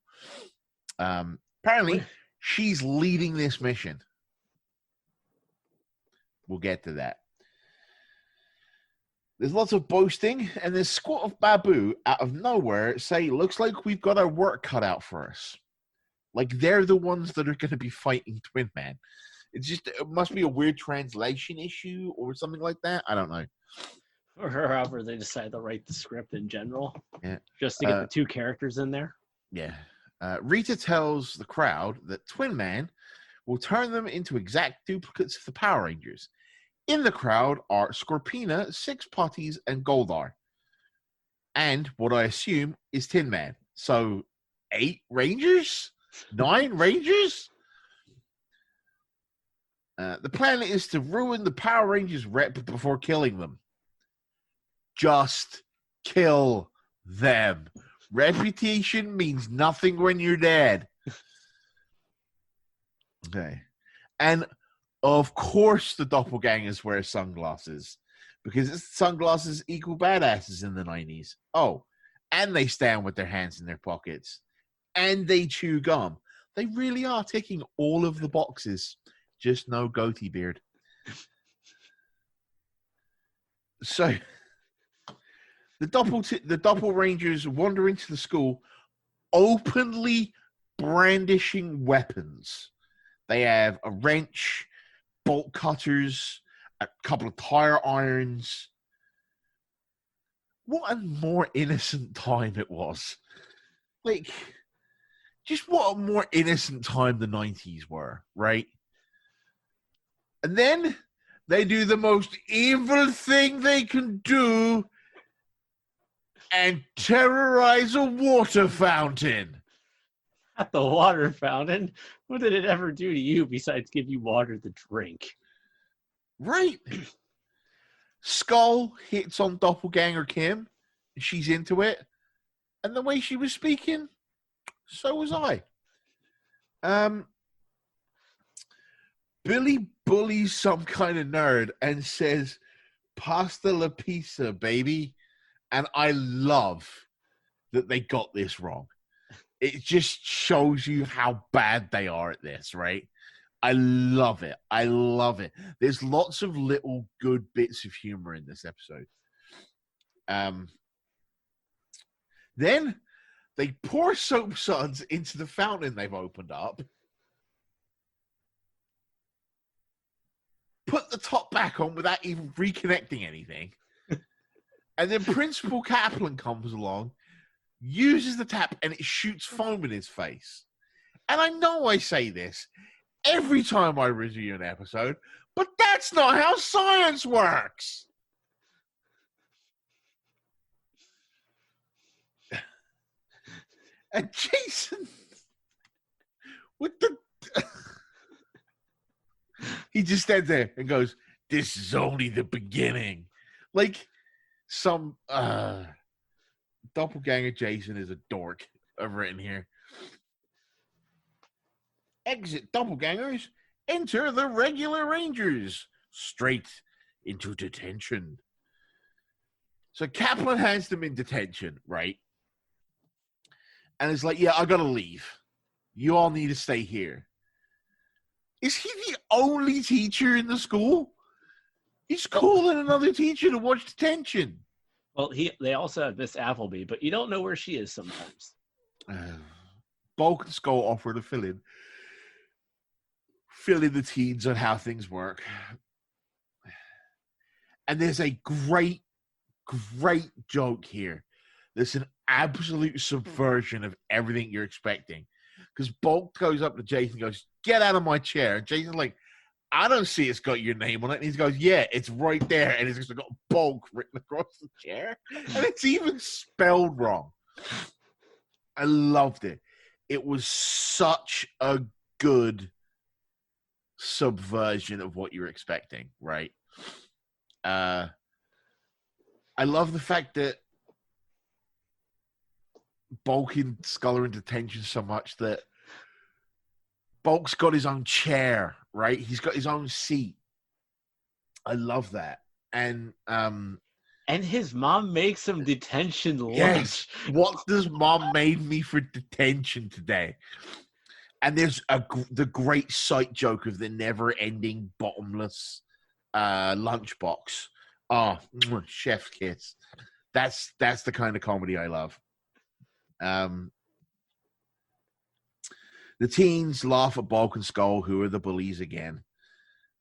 Apparently, she's leading this mission. We'll get to that. There's lots of boasting, and this squad of Babu out of nowhere say, looks like we've got our work cut out for us. Like they're the ones that are going to be fighting Twin Man. It must be a weird translation issue or something like that. I don't know. Or however they decide to write the script in general. Yeah. Just to get the 2 characters in there. Yeah. Rita tells the crowd that Twin Man will turn them into exact duplicates of the Power Rangers. In the crowd are Scorpina, 6 Putties, and Goldar. And what I assume is Tin Man. So 8 Rangers? 9 Rangers? The plan is to ruin the Power Rangers' rep before killing them. Just kill them. Reputation means nothing when you're dead. Okay. And of course the doppelgangers wear sunglasses. because it's sunglasses equal badasses in the 90s. Oh, and they stand with their hands in their pockets, and they chew gum. They really are ticking all of the boxes, just no goatee beard. So the Doppel Rangers wander into the school, openly brandishing weapons. They have a wrench, bolt cutters, a couple of tire irons. What a more innocent time it was. Like, just what a more innocent time the 90s were, right? And then they do the most evil thing they can do and terrorize a water fountain. At the water fountain? What did it ever do to you besides give you water to drink? Right. Skull hits on Doppelganger Kim. And she's into it. And the way she was speaking, so was I. Billy bullies some kind of nerd and says, "Pasta la pizza, baby." And I love that they got this wrong. It just shows you how bad they are at this, right? I love it. I love it. There's lots of little good bits of humor in this episode. Then they pour soap suds into the fountain they've opened up, put the top back on without even reconnecting anything, and then Principal Kaplan comes along, uses the tap, and it shoots foam in his face. And I know I say this every time I review an episode, but that's not how science works. And Jason, with the... he just stands there and goes, "This is only the beginning." Like some Doppelganger Jason is a dork. I've written here. Exit Doppelgangers, enter the regular Rangers. Straight into detention. So Kaplan has them in detention, right? And it's like, "Yeah, I gotta leave. You all need to stay here." Is he the only teacher in the school? He's calling another teacher to watch detention. Well, they also have Miss Appleby, but you don't know where she is sometimes. Bulk and Skull offer to fill in the teens on how things work. And there's a great joke here. There's an absolute subversion of everything you're expecting. Because Bulk goes up to Jason and goes, "Get out of my chair." And Jason's like, "I don't see it's got your name on it." And he goes, "Yeah, it's right there." And it's just got Bulk written across the chair. And it's even spelled wrong. I loved it. It was such a good subversion of what you're expecting, right? I love the fact that Bulk and Skull are in detention so much that Bulk's got his own chair, right? He's got his own seat. I love that. And his mom makes him detention lunch. Yes. What does Mom made me for detention today? And there's the great sight joke of the never-ending bottomless lunchbox. Oh, chef's kiss. That's the kind of comedy I love. The teens laugh at Bulk and Skull, who are the bullies again.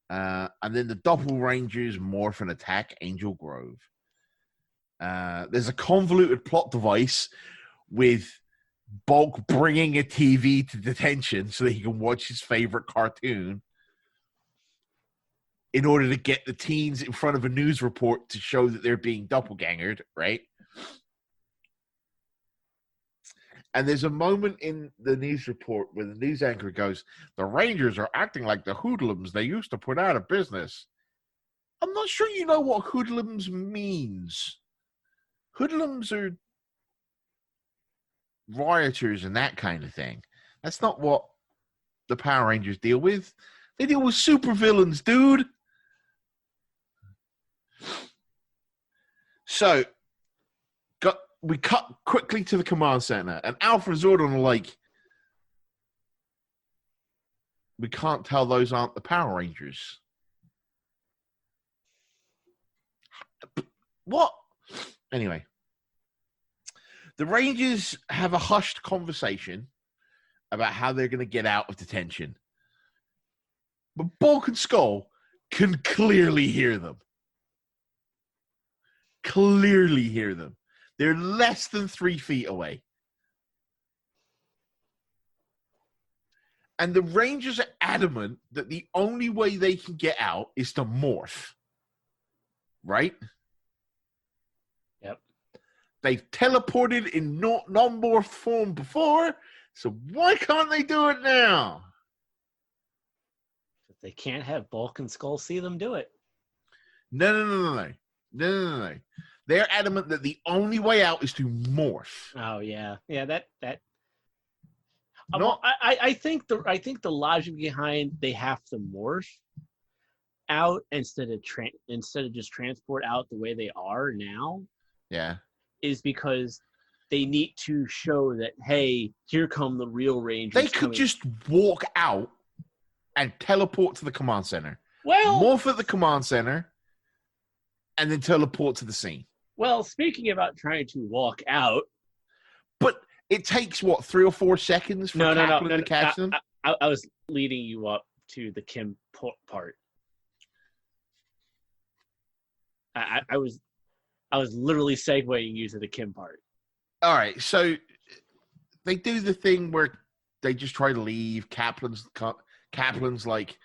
And then the Doppel Rangers morph and attack Angel Grove. There's a convoluted plot device with Bulk bringing a TV to detention so that he can watch his favorite cartoon in order to get the teens in front of a news report to show that they're being doppelgangered, right? And there's a moment in the news report where the news anchor goes, "The Rangers are acting like the hoodlums they used to put out of business." I'm not sure you know what hoodlums means. Hoodlums are rioters and that kind of thing. That's not what the Power Rangers deal with. They deal with supervillains, dude. So, we cut quickly to the command center, and Alpha and Zordon are like, we can't tell those aren't the Power Rangers. What? Anyway, the Rangers have a hushed conversation about how they're going to get out of detention. But Bulk and Skull can clearly hear them. Clearly hear them. They're less than 3 feet away. And the Rangers are adamant that the only way they can get out is to morph. Right? Yep. They've teleported in non-morph form before, so why can't they do it now? They can't have Bulk and Skull see them do it. No. They're adamant that the only way out is to morph. Oh yeah, that. No. Well, I think the logic behind they have to morph out instead of just transport out the way they are now. Yeah. Is because they need to show that, hey, here come the real Rangers. They could just walk out and teleport to the command center. Well, morph at the command center and then teleport to the scene. Well, speaking about trying to walk out. But it takes, 3 or 4 seconds for Kaplan to catch them? I was leading you up to the Kim part. I was literally segueing you to the Kim part. All right, so they do the thing where they just try to leave. Kaplan's like,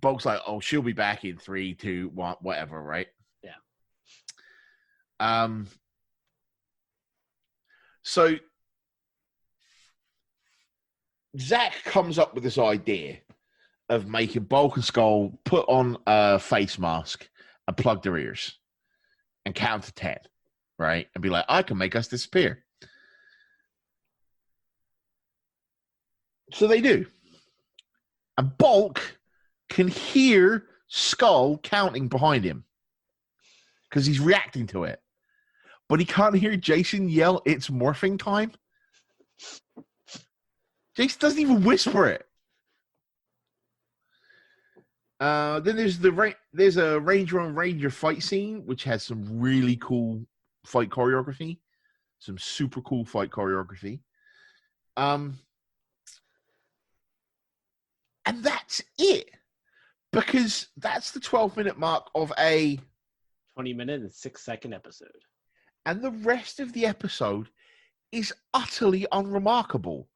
Bulk's like, oh, she'll be back in 3, 2, 1, whatever, right? Yeah. So Zach comes up with this idea of making Bulk and Skull put on a face mask and plug their ears and count to 10, right? And be like, I can make us disappear. So they do. And Bulk can hear Skull counting behind him because he's reacting to it. But he can't hear Jason yell, it's morphing time. Jason doesn't even whisper it. Then there's a Ranger on Ranger fight scene, which has some really cool fight choreography. Some super cool fight choreography. And that's it. Because that's the 12-minute mark of a 20-minute and 6-second episode. And the rest of the episode is utterly unremarkable,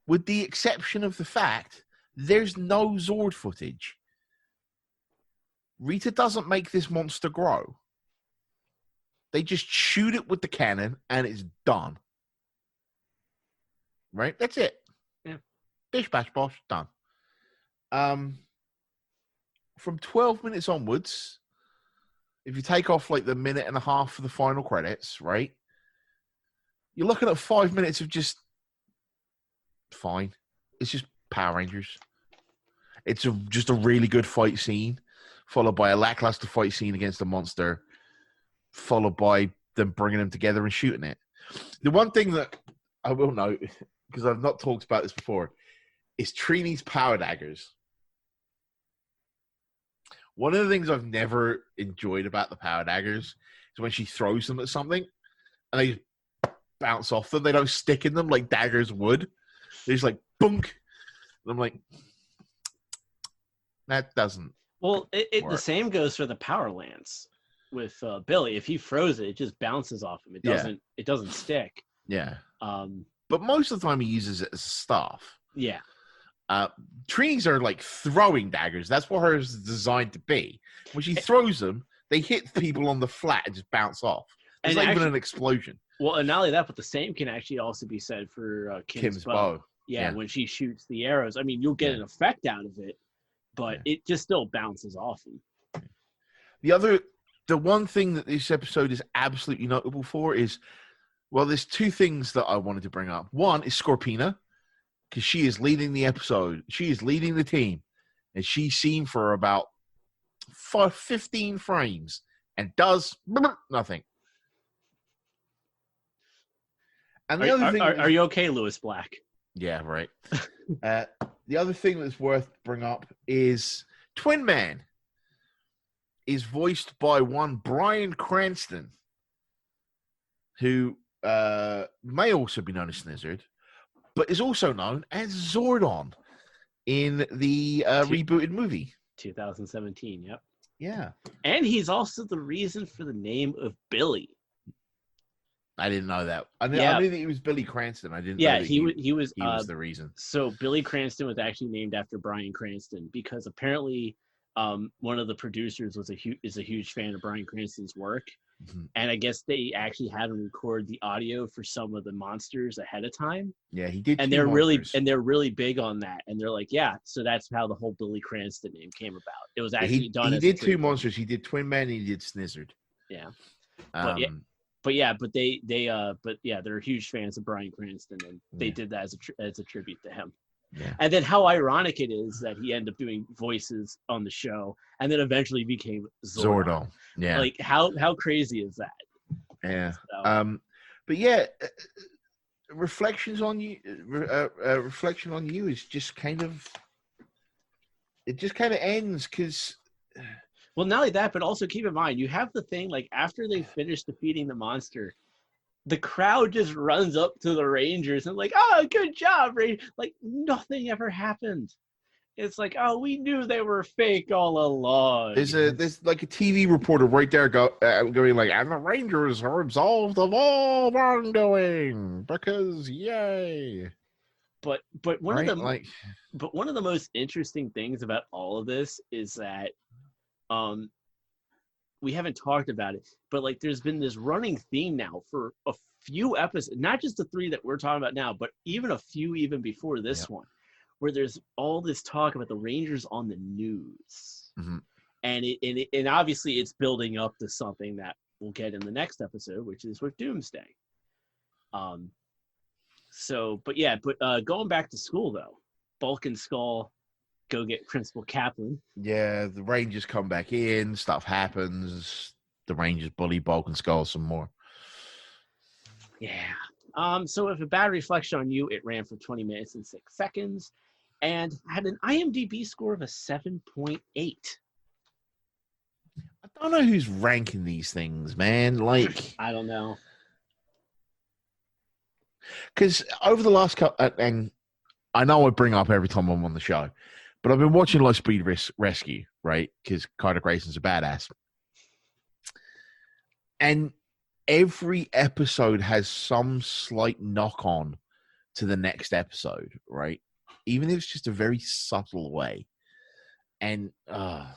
with the exception of the fact there's no Zord footage. Rita doesn't make this monster grow. They just shoot it with the cannon and it's done. Right? That's it. Yeah. Bish, bash, bosh, done. From 12 minutes onwards, if you take off like the minute and a half for the final credits, right? You're looking at 5 minutes of just fine. It's just Power Rangers. It's just a really good fight scene, followed by a lackluster fight scene against a monster, followed by them bringing them together and shooting it. The one thing that I will note, because I've not talked about this before, is Trini's power daggers. One of the things I've never enjoyed about the power daggers is when she throws them at something and they bounce off them. They don't stick in them like daggers would. They just like, bunk. And I'm like, that doesn't. Well, the same goes for the power lance with Billy. If he throws it, it just bounces off him. It doesn't stick. Yeah. But most of the time he uses it as a staff. Yeah. Trini's are like throwing daggers. That's what hers is designed to be. When she throws them, they hit people on the flat and just bounce off. It's not even an explosion. Well, and not only that, but the same can actually also be said for Kim's bow. Yeah, when she shoots the arrows. I mean, you'll get an effect out of it, but it just still bounces off him. The one thing that this episode is absolutely notable for is, well, there's 2 things that I wanted to bring up. One is Scorpina, because she is leading the episode. She is leading the team. And she's seen for about 15 frames and does nothing. And the Are, other thing, are you okay, Lewis Black? yeah, right. The other thing that's worth bring up is Twin Man is voiced by one Bryan Cranston, who may also be known as Snizzard, but is also known as Zordon in the rebooted movie. 2017, yep. Yeah. And he's also the reason for the name of Billy. I didn't know that. I knew that he was Billy Cranston. I didn't know that he was the reason. So Billy Cranston was actually named after Bryan Cranston because apparently one of the producers is a huge fan of Bryan Cranston's work. Mm-hmm. And I guess they actually had him record the audio for some of the monsters ahead of time. Yeah, he did. And they're really big on that. And they're like, yeah, so that's how the whole Billy Cranston name came about. It was actually done. He did two monsters. He did Twin Man and he did Snizzard. Yeah. But they're huge fans of Bryan Cranston, and they did that as a tribute to him. Yeah. And then how ironic it is that he ended up doing voices on the show, and then eventually became Zordon. Yeah. Like how crazy is that? Yeah. So, but yeah, reflection on you is just kind of ends because. Well, not only that, but also keep in mind, you have the thing, like, after they finish defeating the monster, the crowd just runs up to the Rangers and like, oh, good job, Rangers. Like, nothing ever happened. It's like, oh, we knew they were fake all along. There's like a TV reporter right there going like, and the Rangers are absolved of all wrongdoing because yay. But one of the most interesting things about all of this is that we haven't talked about it, but like there's been this running theme now for a few episodes, not just the 3 that we're talking about now, but even a few even before this one, where there's all this talk about the Rangers on the news. Mm-hmm. And obviously it's building up to something that we'll get in the next episode, which is with Doomsday. Going back to school though, Bulk and Skull go get Principal Kaplan. Yeah, the Rangers come back in, stuff happens. The Rangers bully Bulk and Skull some more. Yeah. So if a bad reflection on you, it ran for 20 minutes and 6 seconds and had an IMDb score of a 7.8. I don't know who's ranking these things, man. Like, I don't know. Because over the last couple, and I know I bring up every time I'm on the show, but I've been watching Low Speed Rescue, right? Because Carter Grayson's a badass. And every episode has some slight knock-on to the next episode, right? Even if it's just a very subtle way. And I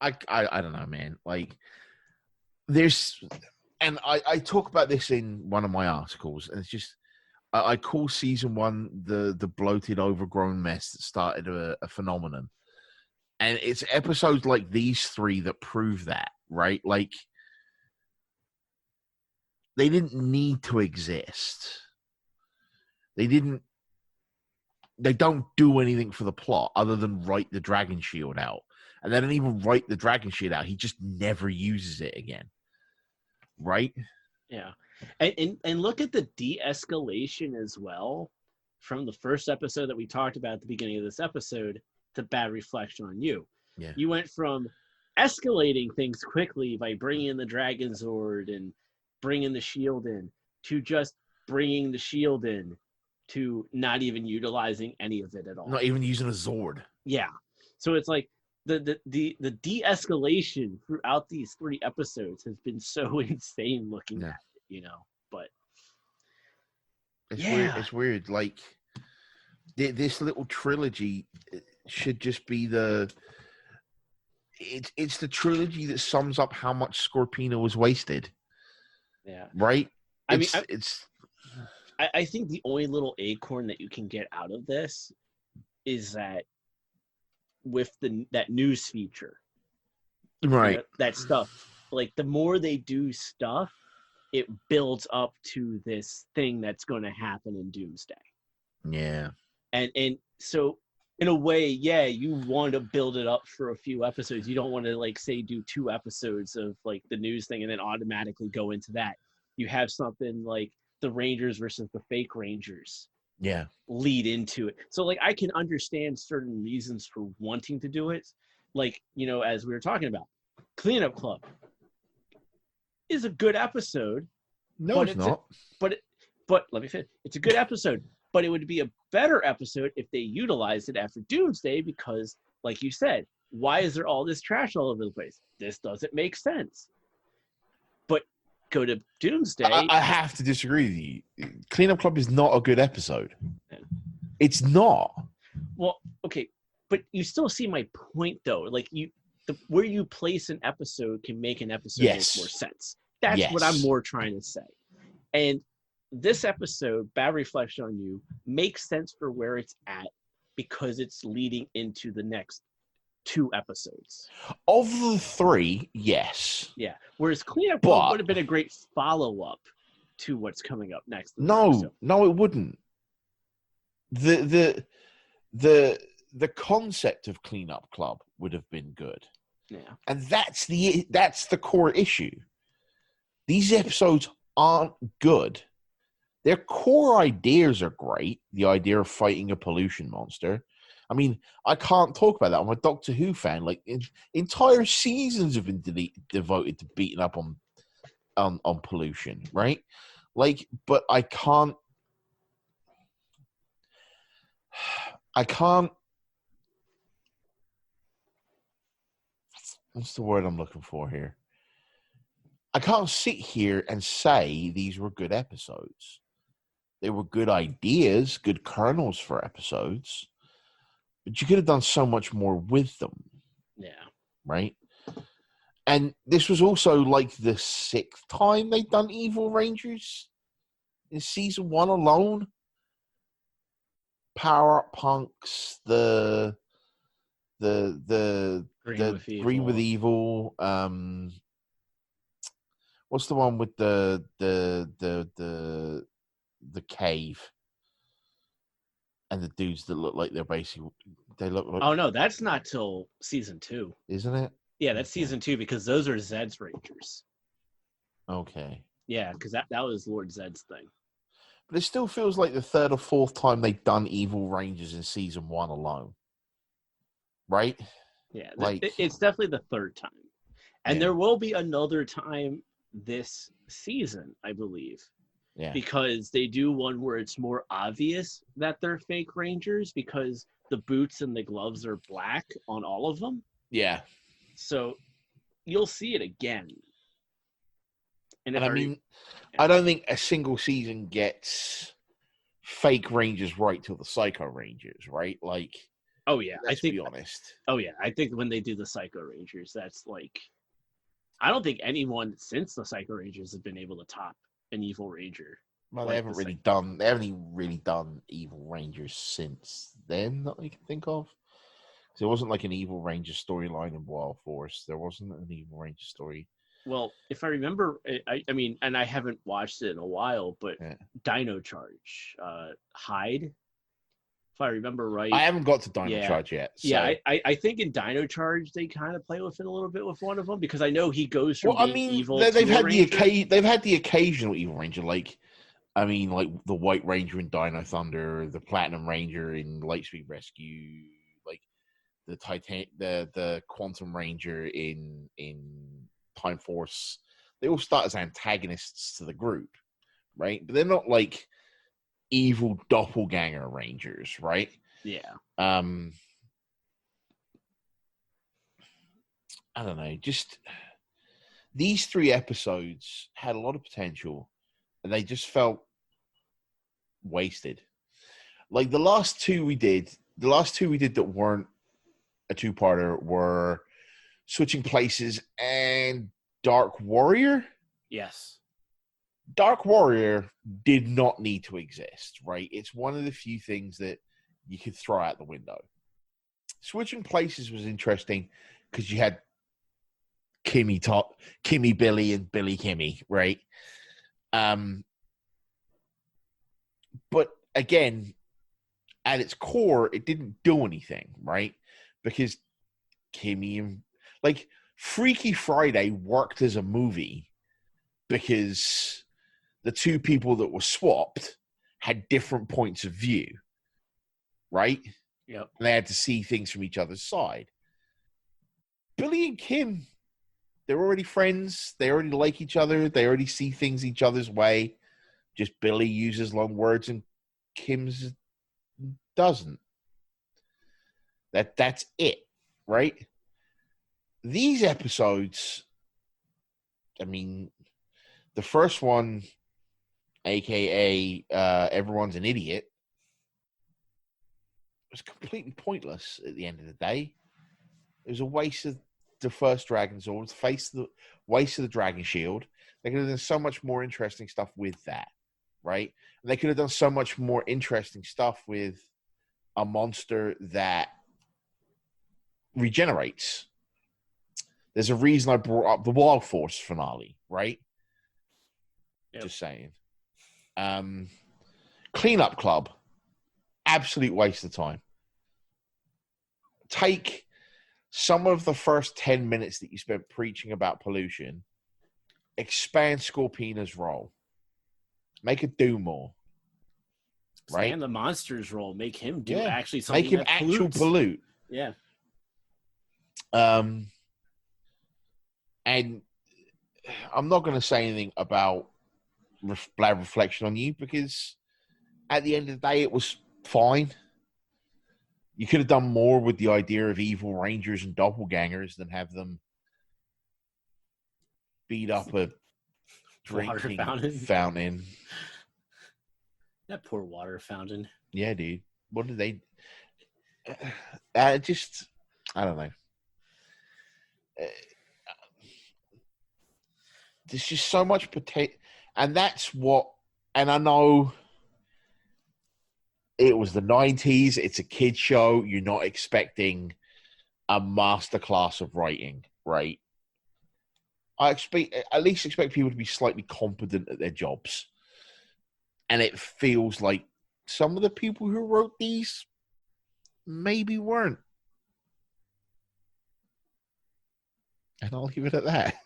don't know, man. Like, there's... And I talk about this in one of my articles, and it's just... I call season 1 the bloated, overgrown mess that started a phenomenon. And it's episodes like these 3 that prove that, right? Like, they didn't need to exist. They don't do anything for the plot other than write the Dragon Shield out. And they don't even write the Dragon Shield out. He just never uses it again. Right? Yeah. And look at the de-escalation as well from the first episode that we talked about at the beginning of this episode to Bad Reflection on You. Yeah. You went from escalating things quickly by bringing in the Dragon Zord and bringing the shield in to just bringing the shield in to not even utilizing any of it at all. Not even using a Zord. Yeah. So it's like the de-escalation throughout these 3 episodes has been so insane looking at it. But it's weird. Like, this little trilogy should just be it's the trilogy that sums up how much Scorpino was wasted. Yeah. Right? I think the only little acorn that you can get out of this is that with that news feature. Right. That stuff. Like, the more they do stuff, it builds up to this thing that's going to happen in Doomsday. Yeah. And so in a way, yeah, you want to build it up for a few episodes. You don't want to like say do 2 episodes of like the news thing and then automatically go into that. You have something like the Rangers versus the fake Rangers Yeah. lead into it. So like I can understand certain reasons for wanting to do it. Like, as we were talking about, Cleanup Club is a good episode. No, but it's not. But let me finish. It's a good episode, but it would be a better episode if they utilized it after Doomsday because, like you said, why is there all this trash all over the place? This doesn't make sense. But go to Doomsday. I have to disagree with you. Cleanup Club is not a good episode. Yeah. It's not. Well, okay, but you still see my point, though. Like where you place an episode can make an episode make more sense. That's what I'm more trying to say. And this episode, Bad Reflection on You, makes sense for where it's at because it's leading into the next 2 episodes. Of the 3, yes. Yeah. Whereas Cleanup Club would have been a great follow-up to what's coming up next. No, it wouldn't. The concept of Cleanup Club would have been good. Yeah. And that's the core issue. These episodes aren't good. Their core ideas are great. The idea of fighting a pollution monster. I mean, I can't talk about that. I'm a Doctor Who fan. Like, entire seasons have been devoted to beating up on pollution, right? Like, but I can't. What's the word I'm looking for here? I can't sit here and say these were good episodes. They were good ideas, good kernels for episodes, but you could have done so much more with them. Yeah. Right? And this was also like the 6th time they'd done Evil Rangers in season 1 alone. Power Up Punks, the Green with Evil. What's the one with the cave and the dudes that look like they look like. Oh no, that's not till season 2, isn't it? Yeah, that's season 2 because those are Zed's Rangers. Okay. Yeah, because that was Lord Zed's thing. But it still feels like the 3rd or 4th time they've done Evil Rangers in season 1 alone. Right? Yeah, it's definitely the 3rd time. And there will be another time this season, I believe. Yeah. Because they do one where it's more obvious that they're fake Rangers because the boots and the gloves are black on all of them. Yeah. So you'll see it again. And I mean, I don't think a single season gets fake Rangers right till the Psycho Rangers, right? Like, oh yeah, let's be honest. Oh yeah, I think when they do the Psycho Rangers, that's like, I don't think anyone since the Psycho Rangers has been able to top an Evil Ranger. Well, they haven't really done Evil Rangers since then that I can think of. So it wasn't like an Evil Ranger storyline in Wild Force. There wasn't an Evil Ranger story. Well, if I remember, I mean, and I haven't watched it in a while, but Dino Charge, Hyde, if I remember right. I haven't got to Dino Charge yet. So. Yeah, I think in Dino Charge they kind of play with it a little bit with one of them because I know he goes from being evil. They've had the occasional Evil Ranger, like the White Ranger in Dino Thunder, the Platinum Ranger in Lightspeed Rescue, like the Quantum Ranger in Time Force. They all start as antagonists to the group, right? But they're not like evil doppelganger Rangers, right? Yeah. I don't know. Just these 3 episodes had a lot of potential, and they just felt wasted. Like the last two we did that weren't a 2-parter were Switching Places and Dark Warrior. Yes. Dark Warrior did not need to exist, right? It's one of the few things that you could throw out the window. Switching Places was interesting because you had Kimmy Billy and Billy Kimmy, right? But again, at its core, it didn't do anything, right? Because Kimmy and like Freaky Friday worked as a movie because the two people that were swapped had different points of view, right? Yep. And they had to see things from each other's side. Billy and Kim, they're already friends. They already like each other. They already see things each other's way. Just Billy uses long words and Kim's doesn't. That's it, right? These episodes, I mean, the first one, aka Everyone's an Idiot, was completely pointless at the end of the day. It was a waste of the first Dragon Sword, waste of the Dragon Shield. They could have done so much more interesting stuff with that, right? And they could have done so much more interesting stuff with a monster that regenerates. There's a reason I brought up the Wild Force finale, right? Yep. Just saying. Cleanup Club, absolute waste of time. Take some of the first 10 minutes that you spent preaching about pollution, expand Scorpina's role, make her do more. Right? Expand the monster's role, make him do actually something. Make him actual pollute. Yeah. And I'm not going to say anything about Bad Reflection on You because at the end of the day, it was fine. You could have done more with the idea of evil rangers and doppelgangers than have them beat up a drinking fountain. That poor water fountain. Yeah, dude. What did they... just... I don't know. There's just so much potato... And that's what... And I know... It was the 90s. It's a kid show. You're not expecting a masterclass of writing, right? I at least expect people to be slightly competent at their jobs. And it feels like some of the people who wrote these maybe weren't. And I'll leave it at that.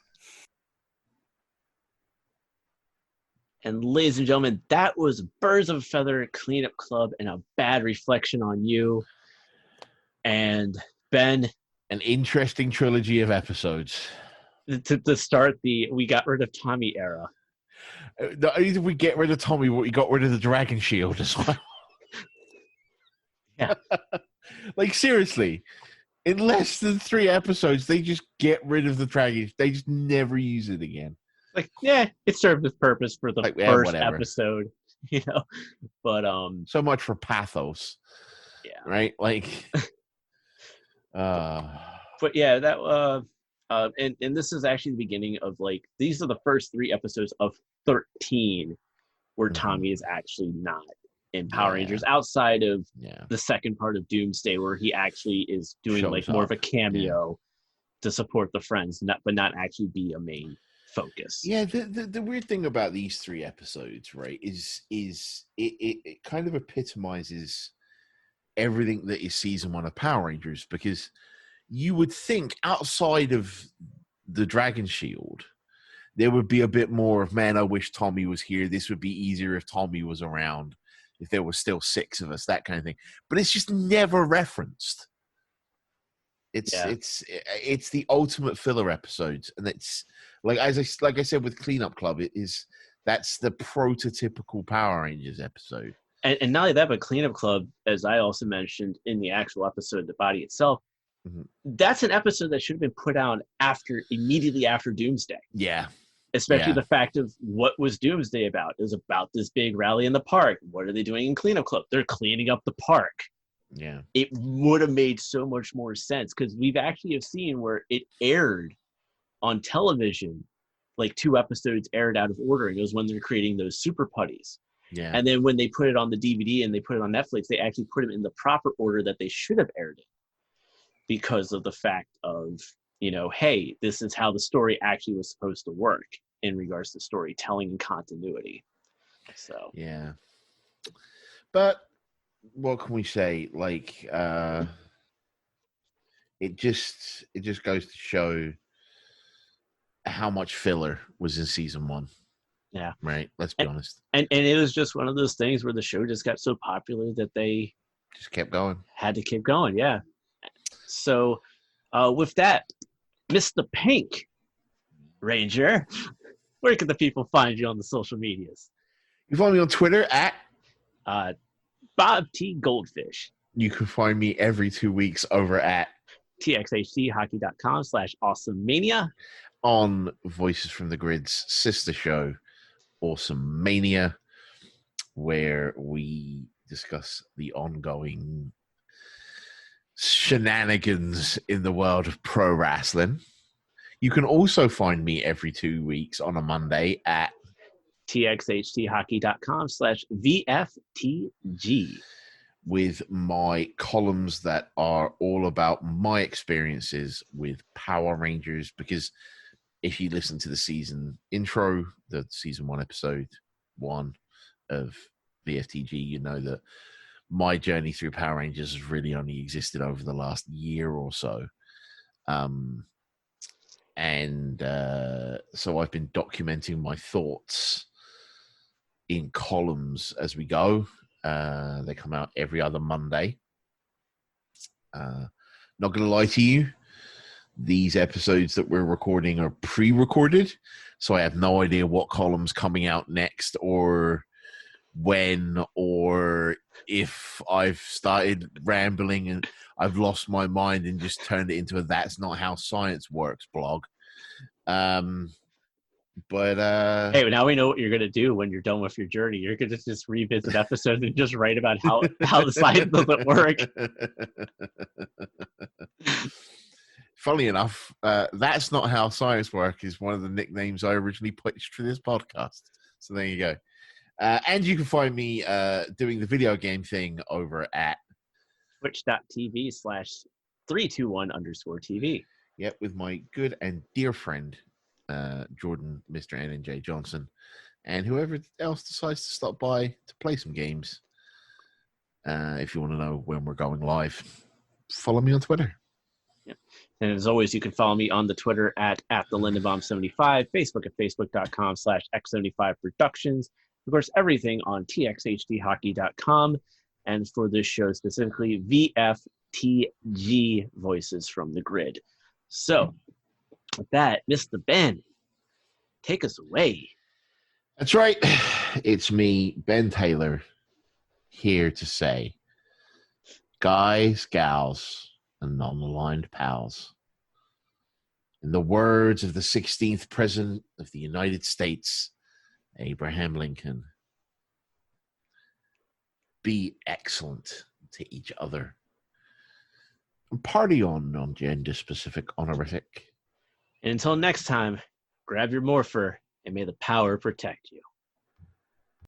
And ladies and gentlemen, that was Birds of a Feather Cleanup Club and a Bad Reflection on You. And Ben, an interesting trilogy of episodes. To start the We Got Rid of Tommy era. Not only did we get rid of Tommy, but we got rid of the Dragon Shield as well. Yeah. Like, seriously, in less than 3 episodes, they just get rid of the Dragon. They just never use it again. Like, yeah, it served its purpose for the first episode, you know. But so much for pathos. Yeah. Right? Like but yeah, that and this is actually the beginning of, like, these are the first 3 episodes of 13 where Tommy is actually not in Power Rangers, outside of the second part of Doomsday, where he actually is doing more of a cameo to support the friends, but not actually be a main focus. Yeah, the weird thing about these 3 episodes, right, is it kind of epitomizes everything that is season 1 of Power Rangers, because you would think outside of the Dragon Shield, there would be a bit more of, man, I wish Tommy was here. This would be easier if Tommy was around, if there was still 6 of us, that kind of thing. But it's just never referenced. It's the ultimate filler episodes, and it's like I said with Cleanup Club, that's the prototypical Power Rangers episode. And not only that, but Cleanup Club, as I also mentioned in the actual episode, The Body Itself, that's an episode that should have been put out immediately after Doomsday. Yeah. Especially the fact of what was Doomsday about. It was about this big rally in the park. What are they doing in Cleanup Club? They're cleaning up the park. Yeah. It would have made so much more sense, because we've actually have seen where it aired on television, like 2 episodes aired out of order, and it was when they're creating those super putties. Yeah. And then when they put it on the DVD and they put it on Netflix, they actually put them in the proper order that they should have aired it, because of the fact of, hey, this is how the story actually was supposed to work in regards to storytelling and continuity. So yeah, but what can we say? Like, it just goes to show how much filler was in season 1. Yeah. Right. Let's be honest. And it was just one of those things where the show just got so popular that they just kept going. Had to keep going. Yeah. So, with that, Mr. Pink Ranger, where can the people find you on the social medias? You find me on Twitter at Bob T. Goldfish. You can find me every 2 weeks over at txhthockey.com/awesomemania. On Voices from the Grid's sister show, Awesome Mania, where we discuss the ongoing shenanigans in the world of pro wrestling. You can also find me every 2 weeks on a Monday at txhthockey.com/VFTG with my columns that are all about my experiences with Power Rangers. Because if you listen to the season intro, the season 1, episode 1 of VFTG, you know that my journey through Power Rangers has really only existed over the last year or so. So I've been documenting my thoughts in columns as we go. They come out every other Monday. Not going to lie to you, these episodes that we're recording are pre-recorded, so I have no idea what column's coming out next, or when, or if I've started rambling and I've lost my mind and just turned it into a "That's Not How Science Works" blog. But hey, now we know what you're gonna do when you're done with your journey. You're gonna just revisit episodes and just write about how the science doesn't work. Funnily enough, "That's Not How Science Works" is one of the nicknames I originally pitched for this podcast. So there you go. And you can find me doing the video game thing over at twitch.tv/321_TV. Yep, with my good and dear friend, Jordan, Mr. N&J Johnson, and whoever else decides to stop by to play some games. If you want to know when we're going live, follow me on Twitter. Yep. And as always, you can follow me on the Twitter at the Lindenbaum75, Facebook at facebook.com/X75Productions. Of course, everything on txhthockey.com. And for this show specifically, VFTG, Voices from the Grid. So, with that, Mr. Ben, take us away. That's right. It's me, Ben Taylor, here to say, guys, gals, and non-aligned pals, in the words of the 16th President of the United States, Abraham Lincoln, be excellent to each other. And party on non-gender-specific honorific. And until next time, grab your morpher and may the power protect you.